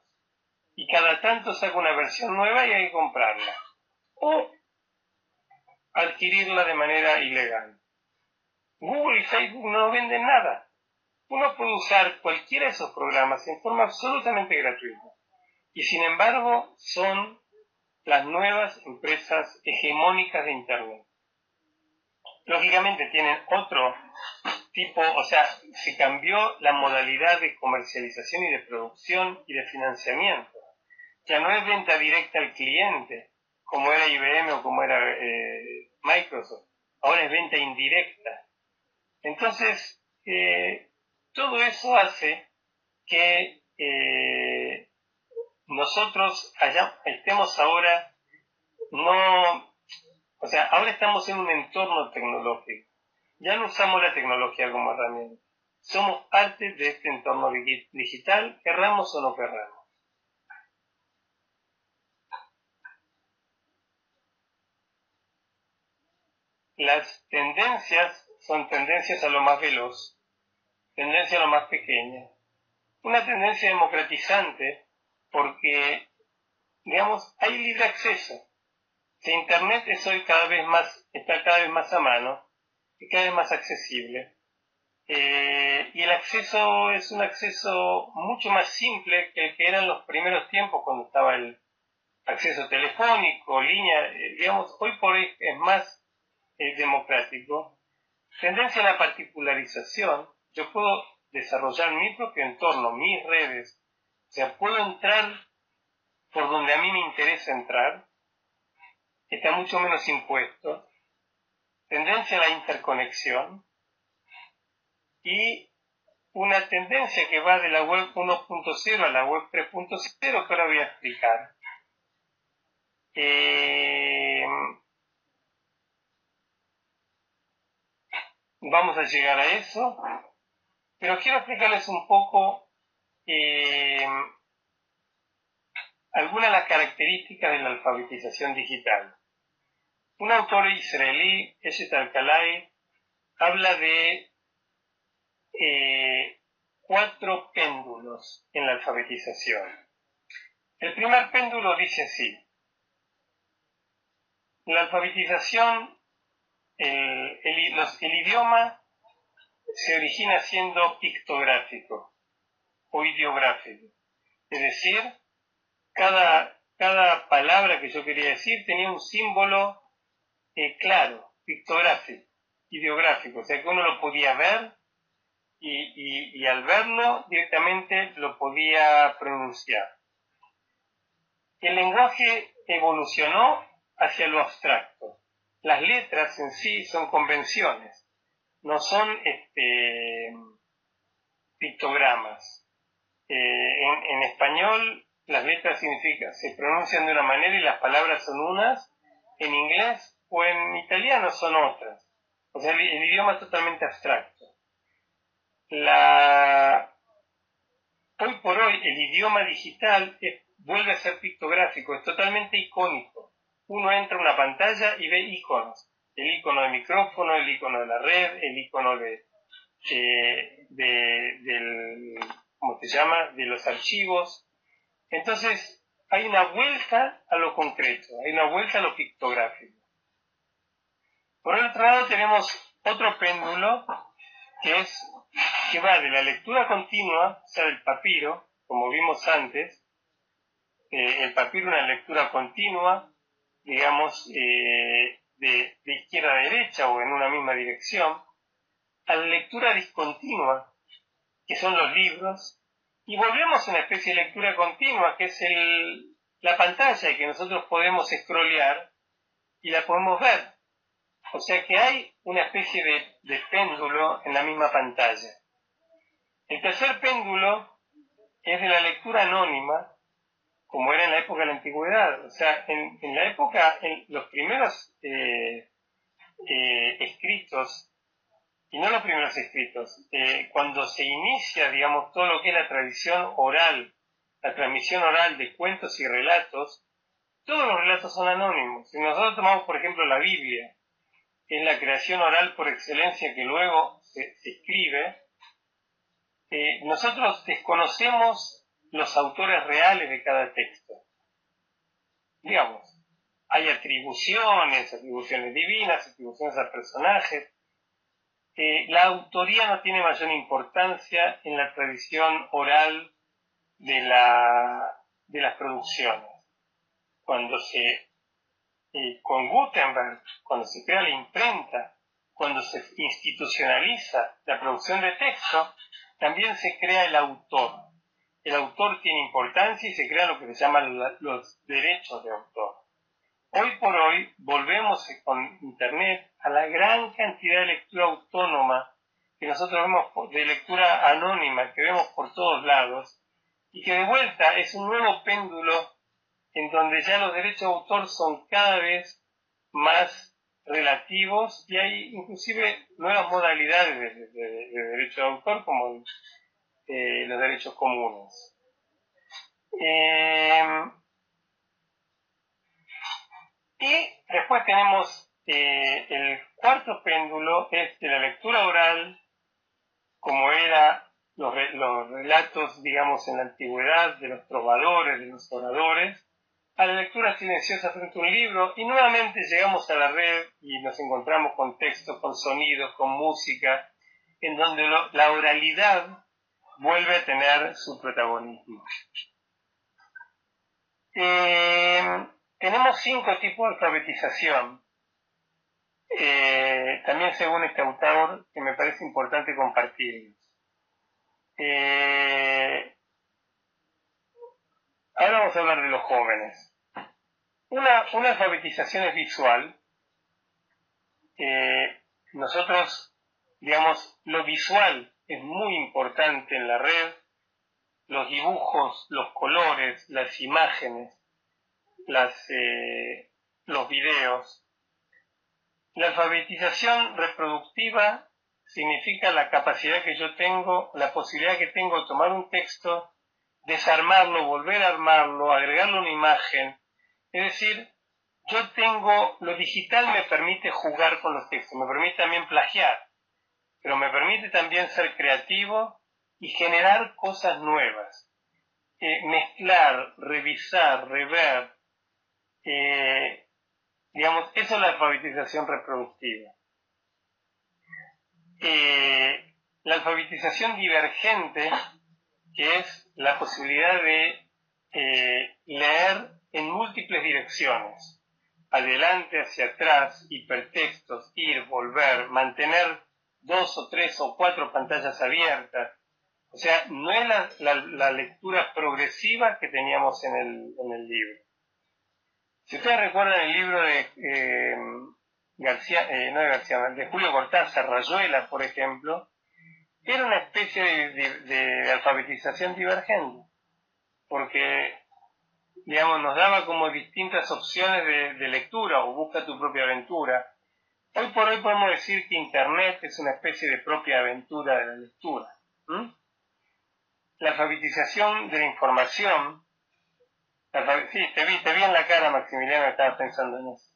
y cada tanto saca una versión nueva y hay que comprarla o adquirirla de manera ilegal. Google y Facebook no nos venden nada. Uno puede usar cualquiera de esos programas en forma absolutamente gratuita y sin embargo son las nuevas empresas hegemónicas de Internet. Lógicamente tienen otro tipo, o sea, se cambió la modalidad de comercialización y de producción y de financiamiento. Ya no es venta directa al cliente, como era IBM o como era Microsoft. Ahora es venta indirecta. Entonces, todo eso hace que nosotros estemos ahora, ahora estamos en un entorno tecnológico. Ya no usamos la tecnología como herramienta. Somos parte de este entorno digital, querramos o no querramos. Las tendencias son tendencias a lo más veloz, tendencia a lo más pequeña. Una tendencia democratizante porque, digamos, hay libre acceso. Si Internet es hoy está cada vez más a mano y cada vez más accesible. Y el acceso es un acceso mucho más simple que el que era en los primeros tiempos cuando estaba el acceso telefónico, línea, digamos, hoy por hoy es más democrático. Tendencia a la particularización. Yo puedo desarrollar mi propio entorno, mis redes, o sea, puedo entrar por donde a mí me interesa entrar, está mucho menos impuesto. Tendencia a la interconexión y una tendencia que va de la web 1.0 a la web 3.0 que ahora voy a explicar. Vamos a llegar a eso, pero quiero explicarles un poco algunas de las características de la alfabetización digital. Un autor israelí, Eshet Alkalay, habla de 4 péndulos en la alfabetización. El primer péndulo dice así: la alfabetización, el idioma se origina siendo pictográfico o ideográfico, es decir, cada palabra que yo quería decir tenía un símbolo claro, pictográfico, ideográfico, o sea que uno lo podía ver y al verlo directamente lo podía pronunciar. El lenguaje evolucionó hacia lo abstracto. Las letras en sí son convenciones, no son pictogramas. En español las letras se pronuncian de una manera y las palabras son unas, en inglés o en italiano son otras. O sea, el idioma es totalmente abstracto. Hoy por hoy el idioma digital vuelve a ser pictográfico, es totalmente icónico. Uno entra a una pantalla y ve iconos. El icono de micrófono, el icono de la red, el icono ¿cómo se llama?, de los archivos. Entonces, hay una vuelta a lo concreto, hay una vuelta a lo pictográfico. Por el otro lado tenemos otro péndulo que va de la lectura continua, o sea, del papiro, como vimos antes. El papiro es una lectura continua, digamos, de izquierda a derecha o en una misma dirección, a la lectura discontinua, que son los libros, y volvemos a una especie de lectura continua, que es la pantalla y que nosotros podemos scrollear y la podemos ver. O sea que hay una especie de péndulo en la misma pantalla. El tercer péndulo es de la lectura anónima, como era en la época de la antigüedad. O sea, en la época, en los primeros escritos, y no los primeros escritos, cuando se inicia, digamos, todo lo que es la tradición oral, la transmisión oral de cuentos y relatos, todos los relatos son anónimos. Si nosotros tomamos, por ejemplo, la Biblia, que es la creación oral por excelencia que luego se escribe, nosotros desconocemos los autores reales de cada texto. Digamos, hay atribuciones divinas, atribuciones a personajes. La autoría no tiene mayor importancia en la tradición oral de las producciones. Con Gutenberg, cuando se crea la imprenta, cuando se institucionaliza la producción de texto, también se crea el autor. El autor tiene importancia y se crean lo que se llaman los derechos de autor. Hoy por hoy volvemos con Internet a la gran cantidad de lectura autónoma que nosotros vemos, de lectura anónima que vemos por todos lados, y que de vuelta es un nuevo péndulo en donde ya los derechos de autor son cada vez más relativos y hay inclusive nuevas modalidades de derecho de autor como los derechos comunes. Y después tenemos el cuarto péndulo, es de la lectura oral, como era los relatos, digamos, en la antigüedad de los trovadores, de los oradores, a la lectura silenciosa frente a un libro, y nuevamente llegamos a la red y nos encontramos con textos, con sonidos, con música, en donde la oralidad vuelve a tener su protagonismo. Tenemos 5 tipos de alfabetización, también según este autor, que me parece importante compartirlos. Ahora vamos a hablar de los jóvenes. Una alfabetización es visual. Nosotros, digamos, lo visual es muy importante en la red. Los dibujos, los colores, las imágenes, los videos. La alfabetización reproductiva significa la capacidad que yo tengo, la posibilidad que tengo de tomar un texto, desarmarlo, volver a armarlo, agregarle una imagen. Es decir, lo digital me permite jugar con los textos, me permite también plagiar, pero me permite también ser creativo y generar cosas nuevas. Mezclar, revisar, rever, digamos, eso es la alfabetización reproductiva. La alfabetización divergente, que es la posibilidad de leer en múltiples direcciones, adelante, hacia atrás, hipertextos, ir, volver, mantener 2 o 3 o 4 pantallas abiertas. O sea, no es la lectura progresiva que teníamos en el libro. Si ustedes recuerdan el libro de de Julio Cortázar, Rayuela, por ejemplo, era una especie de alfabetización divergente, porque, digamos, nos daba como distintas opciones de lectura, o busca tu propia aventura. Hoy por hoy podemos decir que Internet es una especie de propia aventura de la lectura. La alfabetización de la información, sí, te vi en la cara, Maximiliano, estabas pensando en eso.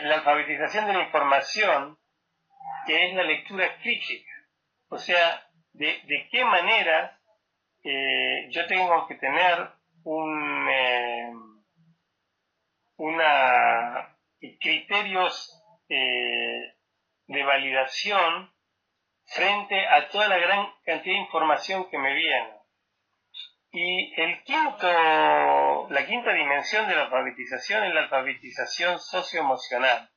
La alfabetización de la información, que es la lectura crítica, o sea, de qué manera yo tengo que tener criterios de validación frente a toda la gran cantidad de información que me viene. Y la quinta dimensión de la alfabetización es la alfabetización socioemocional,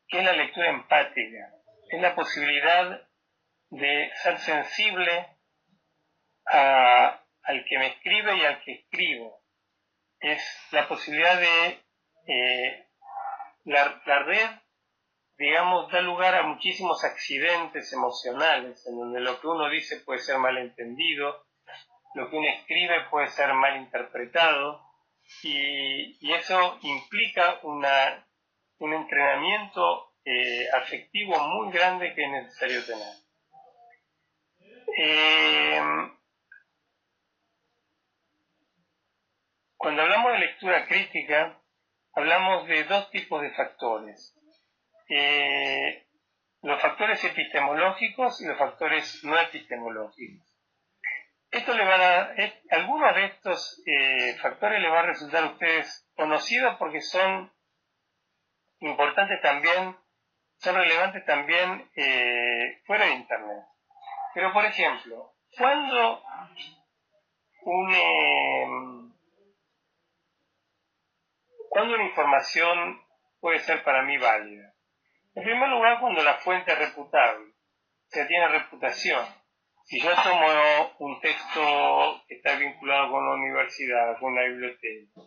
que es la lectura empática, es la posibilidad de ser sensible al que me escribe y al que escribo. Es la posibilidad de la red, digamos, da lugar a muchísimos accidentes emocionales, en donde lo que uno dice puede ser malentendido, lo que uno escribe puede ser mal interpretado, y eso implica un entrenamiento afectivo muy grande que es necesario tener. Cuando hablamos de lectura crítica, hablamos de 2 tipos de factores. Los factores epistemológicos y los factores no epistemológicos. Esto le va a dar, algunos de estos factores les va a resultar a ustedes conocidos porque son importantes también, son relevantes también fuera de Internet. Pero, por ejemplo, cuando una información puede ser para mí válida. En primer lugar, cuando la fuente es reputable, o sea, tiene reputación. Si yo tomo un texto que está vinculado con una universidad, con una biblioteca,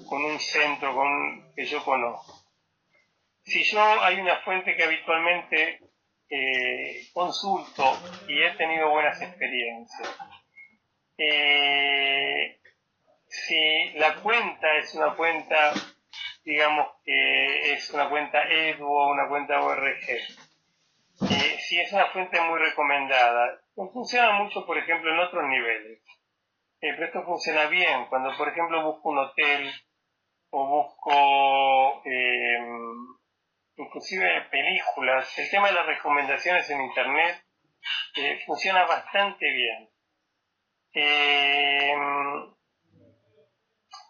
con un centro que yo conozco, si hay una fuente que habitualmente consulto y he tenido buenas experiencias, si la cuenta es una cuenta, digamos que es una cuenta edu o una cuenta org, si es una fuente muy recomendada, funciona mucho, por ejemplo, en otros niveles. Pero esto funciona bien cuando, por ejemplo, busco un hotel o busco inclusive películas. El tema de las recomendaciones en Internet funciona bastante bien.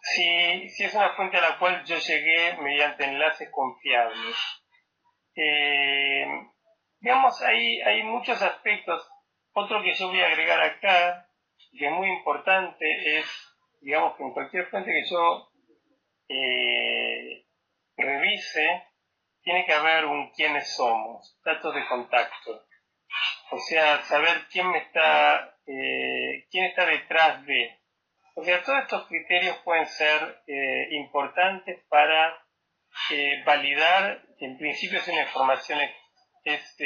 Si es una fuente a la cual yo llegué mediante enlaces confiables. Digamos, hay muchos aspectos. Otro que yo voy a agregar acá, que es muy importante, es, digamos, que en cualquier fuente que yo revise, tiene que haber un quiénes somos, datos de contacto. O sea, saber quién está detrás de. O sea, todos estos criterios pueden ser importantes para validar, en principio, si una información es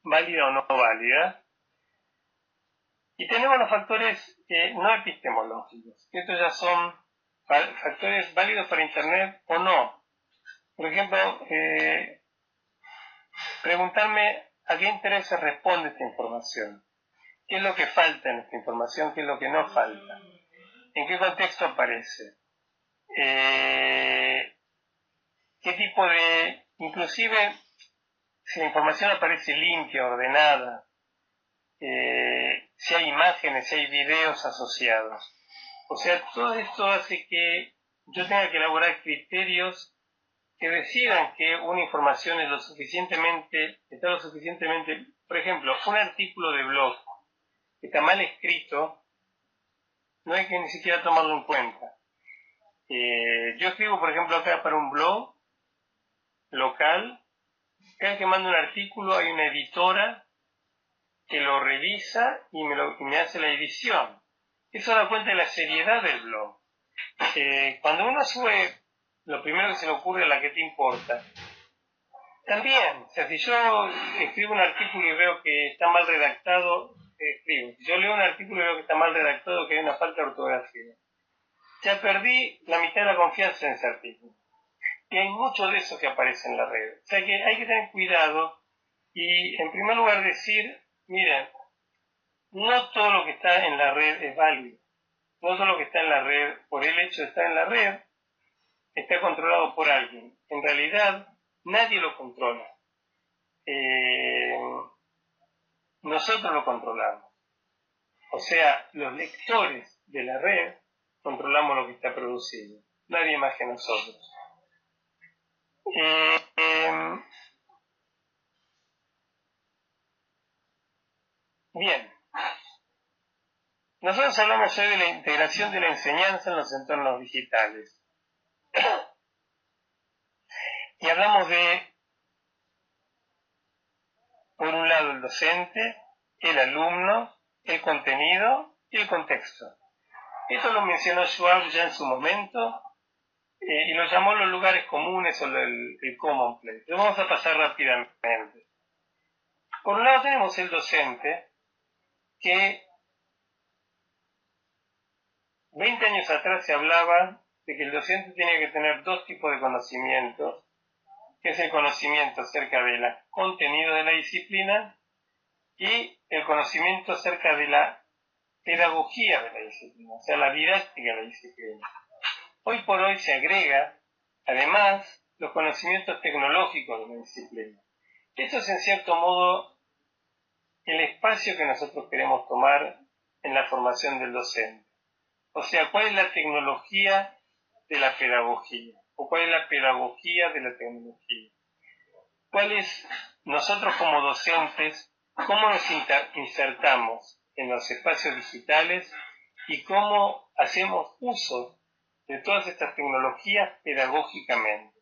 válida o no válida. Y tenemos los factores no epistemológicos. Estos ya son factores válidos para Internet o no. Por ejemplo, preguntarme a qué intereses responde esta información. ¿Qué es lo que falta en esta información? ¿Qué es lo que no falta? ¿En qué contexto aparece? ¿Qué tipo de... Inclusive, si la información aparece limpia, ordenada, si hay imágenes, si hay videos asociados. O sea, todo esto hace que yo tenga que elaborar criterios que decidan que una información está lo suficientemente, por ejemplo, un artículo de blog que está mal escrito, no hay que ni siquiera tomarlo en cuenta. Yo escribo, por ejemplo, acá para un blog local, cada vez que mando un artículo hay una editora que lo revisa y me hace la edición. Eso da cuenta de la seriedad del blog. Cuando uno sube, lo primero que se le ocurre es la que te importa. También, o sea, si yo escribo un artículo y veo que está mal redactado, escribo. Si yo leo un artículo y veo que está mal redactado, que hay una falta de ortografía, ya perdí la mitad de la confianza en ese artículo. Y hay mucho de eso que aparece en la red. O sea que hay que tener cuidado y, en primer lugar, decir, miren, no todo lo que está en la red es válido. No todo lo que está en la red, por el hecho de estar en la red, está controlado por alguien. En realidad, nadie lo controla. Nosotros lo controlamos. O sea, los lectores de la red controlamos lo que está producido. Nadie más que nosotros. Bien. Nosotros hablamos hoy de la integración de la enseñanza en los entornos digitales. Y hablamos de, por un lado, el docente, el alumno, el contenido y el contexto. Esto lo mencionó Schwab ya en su momento y lo llamó los lugares comunes o el common place. Lo vamos a pasar rápidamente. Por un lado tenemos el docente que 20 años atrás se hablaba de que el docente tenía que tener dos tipos de conocimientos, que es el conocimiento acerca de los contenidos de la disciplina y el conocimiento acerca de la pedagogía de la disciplina, o sea, la didáctica de la disciplina. Hoy por hoy se agrega, además, los conocimientos tecnológicos de la disciplina. Esto es, en cierto modo, el espacio que nosotros queremos tomar en la formación del docente. O sea, ¿cuál es la tecnología de la pedagogía? ¿O cuál es la pedagogía de la tecnología? ¿Cuál es, nosotros como docentes, cómo nos insertamos en los espacios digitales y cómo hacemos uso de todas estas tecnologías pedagógicamente?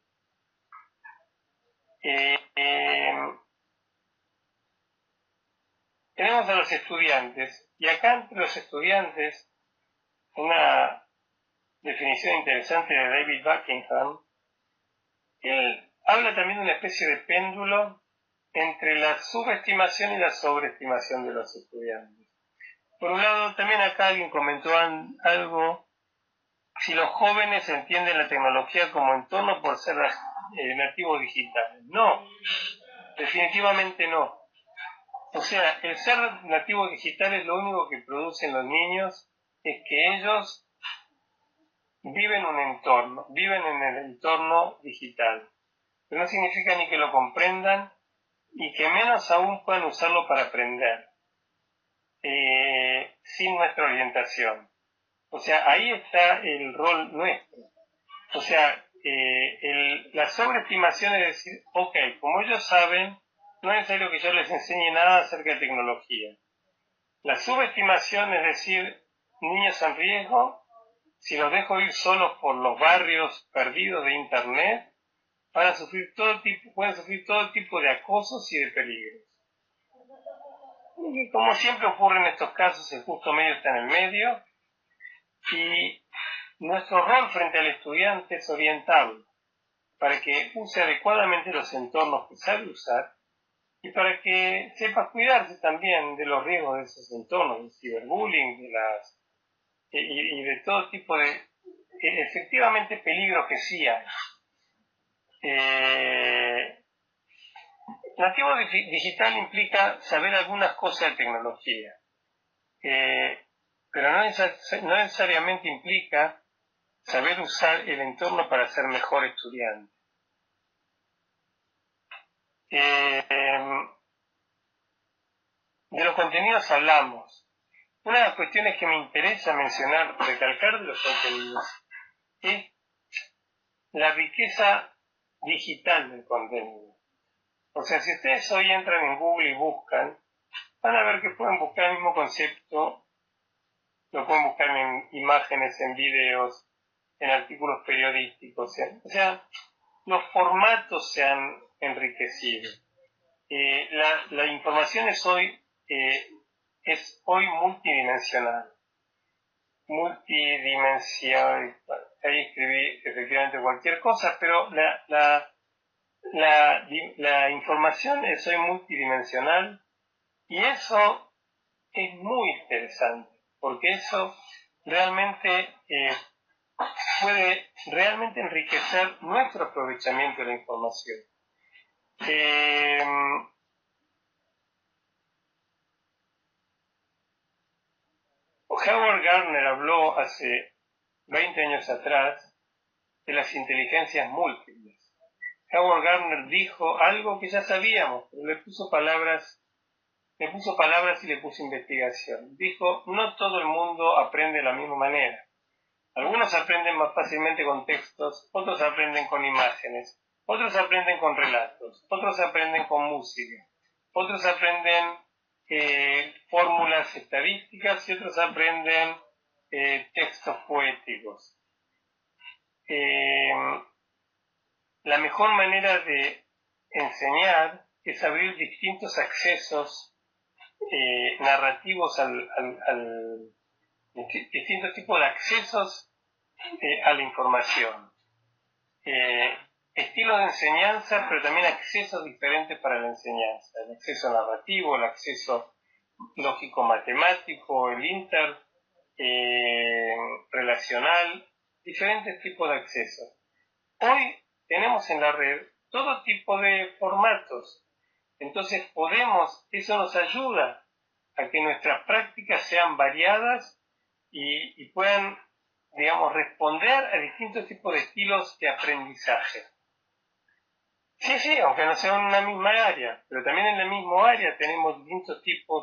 Tenemos a los estudiantes, y acá entre los estudiantes, una definición interesante de David Buckingham, él habla también de una especie de péndulo entre la subestimación y la sobreestimación de los estudiantes. Por un lado, también acá alguien comentó algo, si los jóvenes entienden la tecnología como entorno por ser nativos digitales. No, definitivamente no. O sea, el ser nativos digitales lo único que producen los niños es que ellos viven un entorno, viven en el entorno digital. Pero no significa ni que lo comprendan y que menos aún puedan usarlo para aprender, sin nuestra orientación. O sea, ahí está el rol nuestro. O sea, la sobreestimación es decir, ok, como ellos saben, no es necesario que yo les enseñe nada acerca de tecnología. La subestimación es decir, niños en riesgo, si los dejo ir solos por los barrios perdidos de Internet, pueden sufrir todo tipo de acosos y de peligros. Y como siempre ocurre en estos casos, el justo medio está en el medio, y nuestro rol frente al estudiante es orientarlo para que use adecuadamente los entornos que sabe usar y para que sepa cuidarse también de los riesgos de esos entornos, del ciberbullying, y de todo tipo de efectivamente peligros que sí hay. Nativo digital implica saber algunas cosas de tecnología, pero no necesariamente implica saber usar el entorno para ser mejor estudiante. De los contenidos hablamos. Una de las cuestiones que me interesa mencionar, recalcar de los contenidos, es la riqueza digital del contenido. O sea, si ustedes hoy entran en Google y buscan, van a ver que pueden buscar el mismo concepto, lo pueden buscar en imágenes, en videos, en artículos periodísticos. O sea, los formatos se han enriquecido. La información es hoy multidimensional. Ahí escribí efectivamente cualquier cosa, pero la información es hoy multidimensional y eso es muy interesante, porque eso realmente puede realmente enriquecer nuestro aprovechamiento de la información. Howard Gardner habló hace 20 años atrás de las inteligencias múltiples. Howard Gardner dijo algo que ya sabíamos, pero le puso palabras y le puso investigación. Dijo, no todo el mundo aprende de la misma manera. Algunos aprenden más fácilmente con textos, otros aprenden con imágenes, otros aprenden con relatos, otros aprenden con música, otros aprenden fórmulas estadísticas y otros aprenden textos poéticos. La mejor manera de enseñar es abrir distintos accesos narrativos distintos tipos de accesos a la información. Estilos de enseñanza, pero también accesos diferentes para la enseñanza. El acceso narrativo, el acceso lógico-matemático, el relacional, diferentes tipos de accesos. Hoy tenemos en la red todo tipo de formatos. Entonces eso nos ayuda a que nuestras prácticas sean variadas y puedan, digamos, responder a distintos tipos de estilos de aprendizaje. Sí, aunque no sea en una misma área, pero también en la misma área tenemos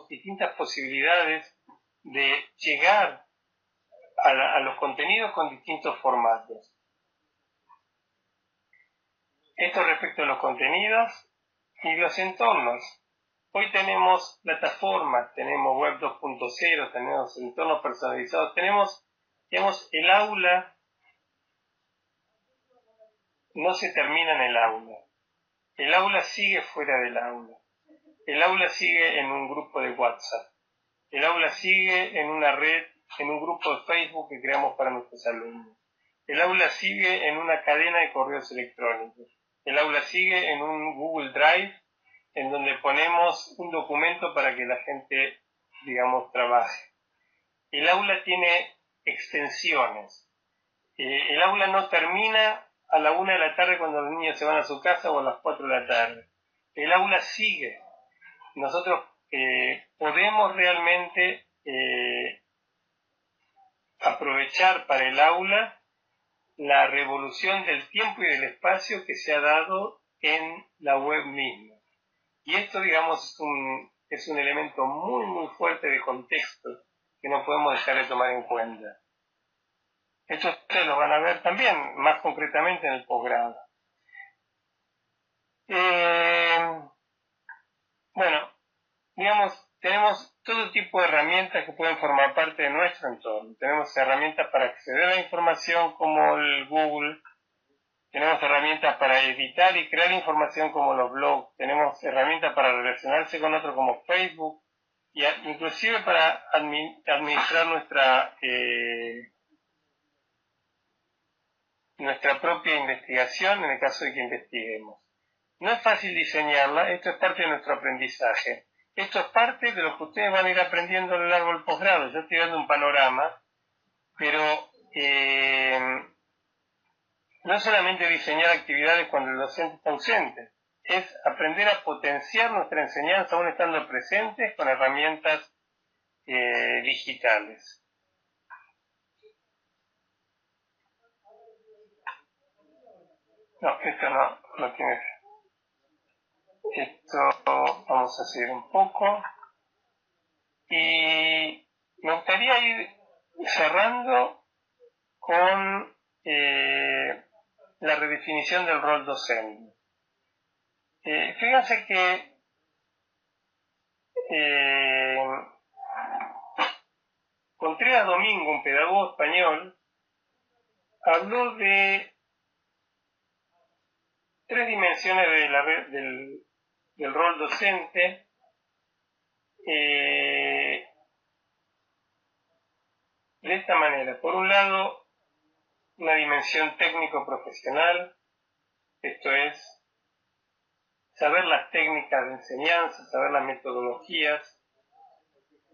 distintas posibilidades de llegar a los contenidos con distintos formatos. Esto respecto a los contenidos y los entornos. Hoy tenemos plataformas, tenemos web 2.0, tenemos entornos personalizados, tenemos, digamos, el aula no se termina en el aula. El aula sigue fuera del aula. El aula sigue en un grupo de WhatsApp. El aula sigue en una red, en un grupo de Facebook que creamos para nuestros alumnos. El aula sigue en una cadena de correos electrónicos. El aula sigue en un Google Drive en donde ponemos un documento para que la gente, digamos, trabaje. el aula tiene extensiones. El aula no termina a la 1 de la tarde cuando los niños se van a su casa o a las 4 de la tarde. El aula sigue. Nosotros podemos realmente aprovechar para el aula la revolución del tiempo y del espacio que se ha dado en la web misma. Y esto, digamos, es un elemento muy, muy fuerte de contexto que no podemos dejar de tomar en cuenta. Esto ustedes lo van a ver también más concretamente en el posgrado. Bueno, digamos, tenemos todo tipo de herramientas que pueden formar parte de nuestro entorno. Tenemos herramientas para acceder a la información como el Google, tenemos herramientas para editar y crear información como los blogs, tenemos herramientas para relacionarse con otros como Facebook, y inclusive para administrar nuestra propia investigación en el caso de que investiguemos. No es fácil diseñarla, esto es parte de nuestro aprendizaje. Esto es parte de lo que ustedes van a ir aprendiendo a lo largo del posgrado. Yo estoy dando un panorama, pero no solamente diseñar actividades cuando el docente está ausente, es aprender a potenciar nuestra enseñanza aún estando presentes con herramientas digitales. No, esto no tiene. Esto vamos a seguir un poco. Y me gustaría ir cerrando con la redefinición del rol docente. Fíjense que Contreras Domingo, un pedagogo español, habló de 3 dimensiones del rol docente, de esta manera. Por un lado, una dimensión técnico-profesional, esto es, saber las técnicas de enseñanza, saber las metodologías.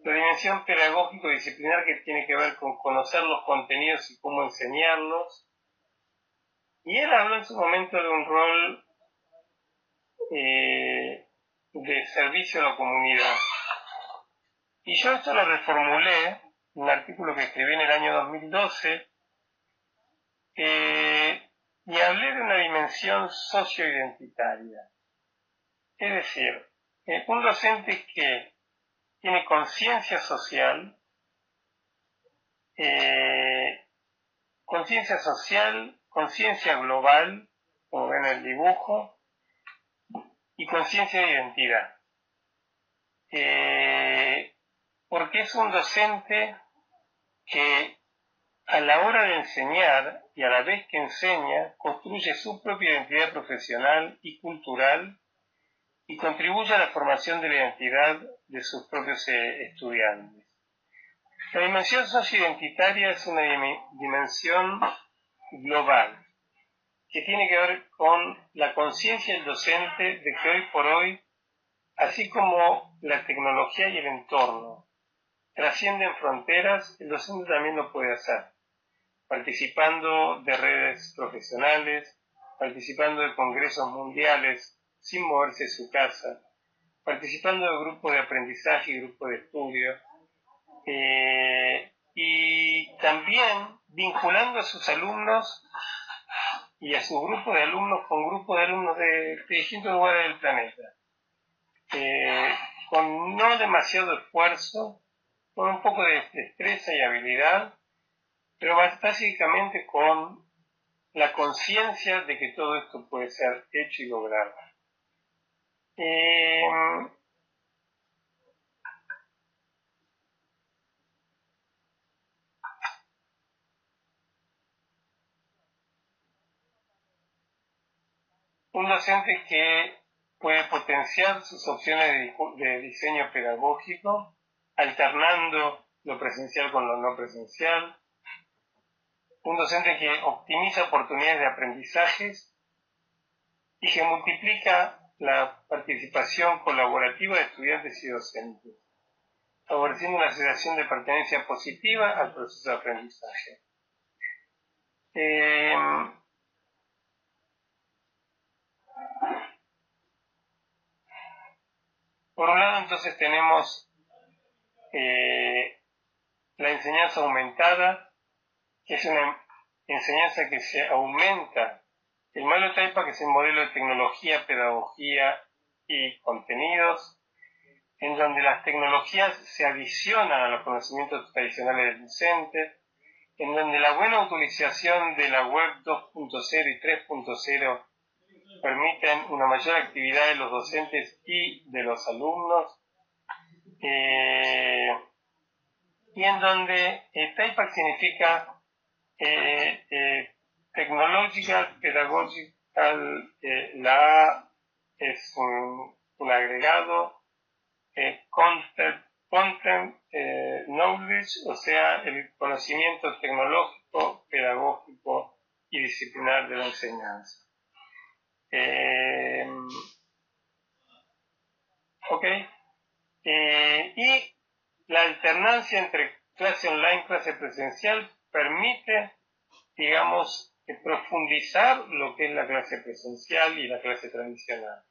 La dimensión pedagógico-disciplinar, que tiene que ver con conocer los contenidos y cómo enseñarlos. Y él habló en su momento de un rol de servicio a la comunidad. Y yo esto lo reformulé, un artículo que escribí en el año 2012, y hablé de una dimensión socioidentitaria. Es decir, un docente que tiene conciencia social, conciencia global, como ven en el dibujo, y conciencia de identidad. Porque es un docente que a la hora de enseñar y a la vez que enseña, construye su propia identidad profesional y cultural y contribuye a la formación de la identidad de sus propios estudiantes. La dimensión socioidentitaria es una dimensión global que tiene que ver con la conciencia del docente de que hoy por hoy, así como la tecnología y el entorno trascienden fronteras, el docente también lo puede hacer, participando de redes profesionales, participando de congresos mundiales sin moverse de su casa, participando de grupos de aprendizaje y grupos de estudio, y también vinculando a sus alumnos y a su grupo de alumnos con grupos de alumnos de distintos lugares del planeta, con no demasiado esfuerzo, con un poco de destreza y habilidad, pero básicamente con la conciencia de que todo esto puede ser hecho y logrado. Un docente que puede potenciar sus opciones de diseño pedagógico, alternando lo presencial con lo no presencial. Un docente que optimiza oportunidades de aprendizajes y que multiplica la participación colaborativa de estudiantes y docentes. favoreciendo una sensación de pertenencia positiva al proceso de aprendizaje. Por un lado, entonces, tenemos la enseñanza aumentada, que es una enseñanza que se aumenta. El modelo Taipa, que es el modelo de tecnología, pedagogía y contenidos, en donde las tecnologías se adicionan a los conocimientos tradicionales del docente, en donde la buena utilización de la web 2.0 y 3.0 permiten una mayor actividad de los docentes y de los alumnos, y en donde TAIPAC significa Technological Pedagogical, la A es un agregado, content knowledge, o sea, el conocimiento tecnológico, pedagógico y disciplinar de la enseñanza. Y la alternancia entre clase online y clase presencial permite, digamos, profundizar lo que es la clase presencial y la clase tradicional.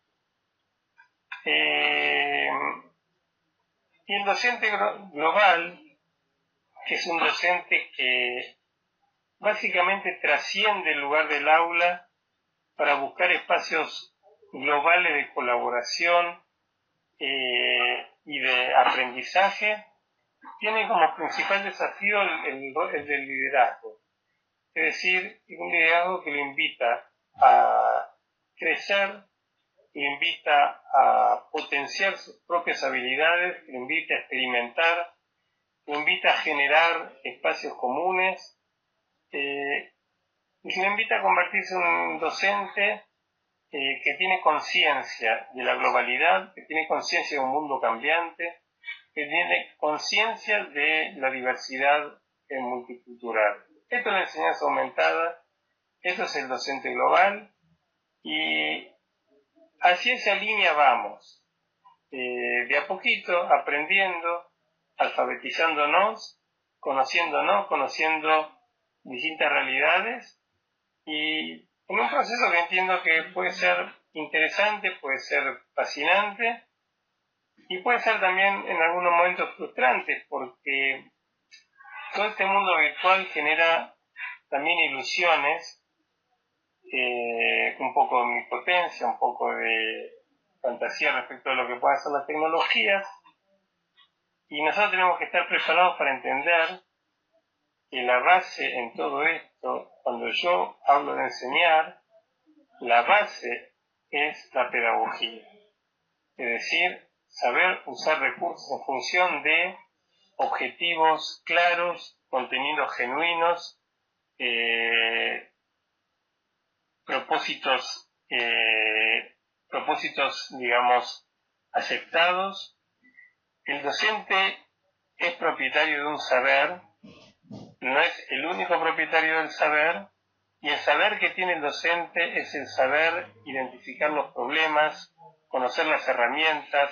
Y el docente global, que es un docente que básicamente trasciende el lugar del aula para buscar espacios globales de colaboración y de aprendizaje, tiene como principal desafío el del liderazgo. Es decir, un liderazgo que lo invita a crecer, que lo invita a potenciar sus propias habilidades, que lo invita a experimentar, que lo invita a generar espacios comunes, y que lo invita a convertirse en un docente que tiene conciencia de la globalidad, que tiene conciencia de un mundo cambiante, que tiene conciencia de la diversidad multicultural. Esto es la enseñanza aumentada, esto es el docente global, y hacia esa línea vamos, de a poquito, aprendiendo, alfabetizándonos, conociendo distintas realidades, y en un proceso que entiendo que puede ser interesante, puede ser fascinante, y puede ser también en algunos momentos frustrante, porque todo este mundo virtual genera también ilusiones, un poco de omnipotencia, un poco de fantasía respecto a lo que pueden hacer las tecnologías, y nosotros tenemos que estar preparados para entender que la base en todo esto, cuando yo hablo de enseñar, la base es la pedagogía, es decir, saber usar recursos en función de objetivos claros, contenidos genuinos, propósitos, digamos, aceptados. El docente es propietario de un saber, no es el único propietario del saber, y el saber que tiene el docente es el saber identificar los problemas, conocer las herramientas,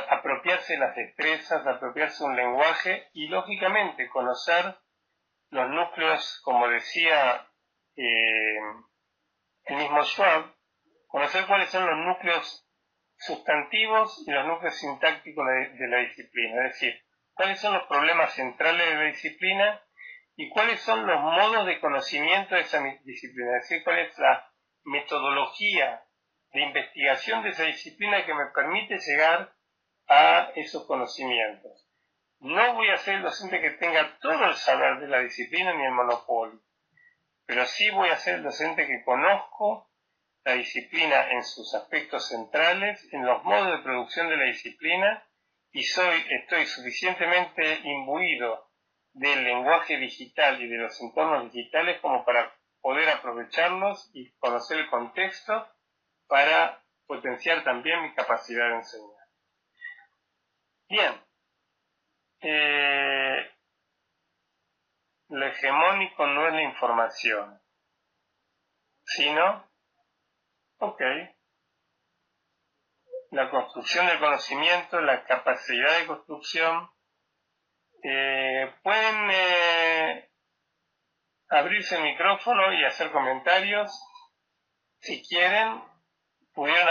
apropiarse de las destrezas, apropiarse de un lenguaje y, lógicamente, conocer los núcleos, como decía el mismo Schwab, conocer cuáles son los núcleos sustantivos y los núcleos sintácticos de la disciplina, es decir, cuáles son los problemas centrales de la disciplina y cuáles son los modos de conocimiento de esa disciplina, es decir, cuál es la metodología de investigación de esa disciplina que me permite llegar a esos conocimientos. No voy a ser el docente que tenga todo el saber de la disciplina ni el monopolio, pero sí voy a ser el docente que conozco la disciplina en sus aspectos centrales, en los modos de producción de la disciplina, y estoy suficientemente imbuido del lenguaje digital y de los entornos digitales como para poder aprovecharlos y conocer el contexto para potenciar también mi capacidad de enseñar. Bien, lo hegemónico no es la información, sino, la construcción del conocimiento, la capacidad de construcción. Pueden abrirse el micrófono y hacer comentarios si quieren. Pudieron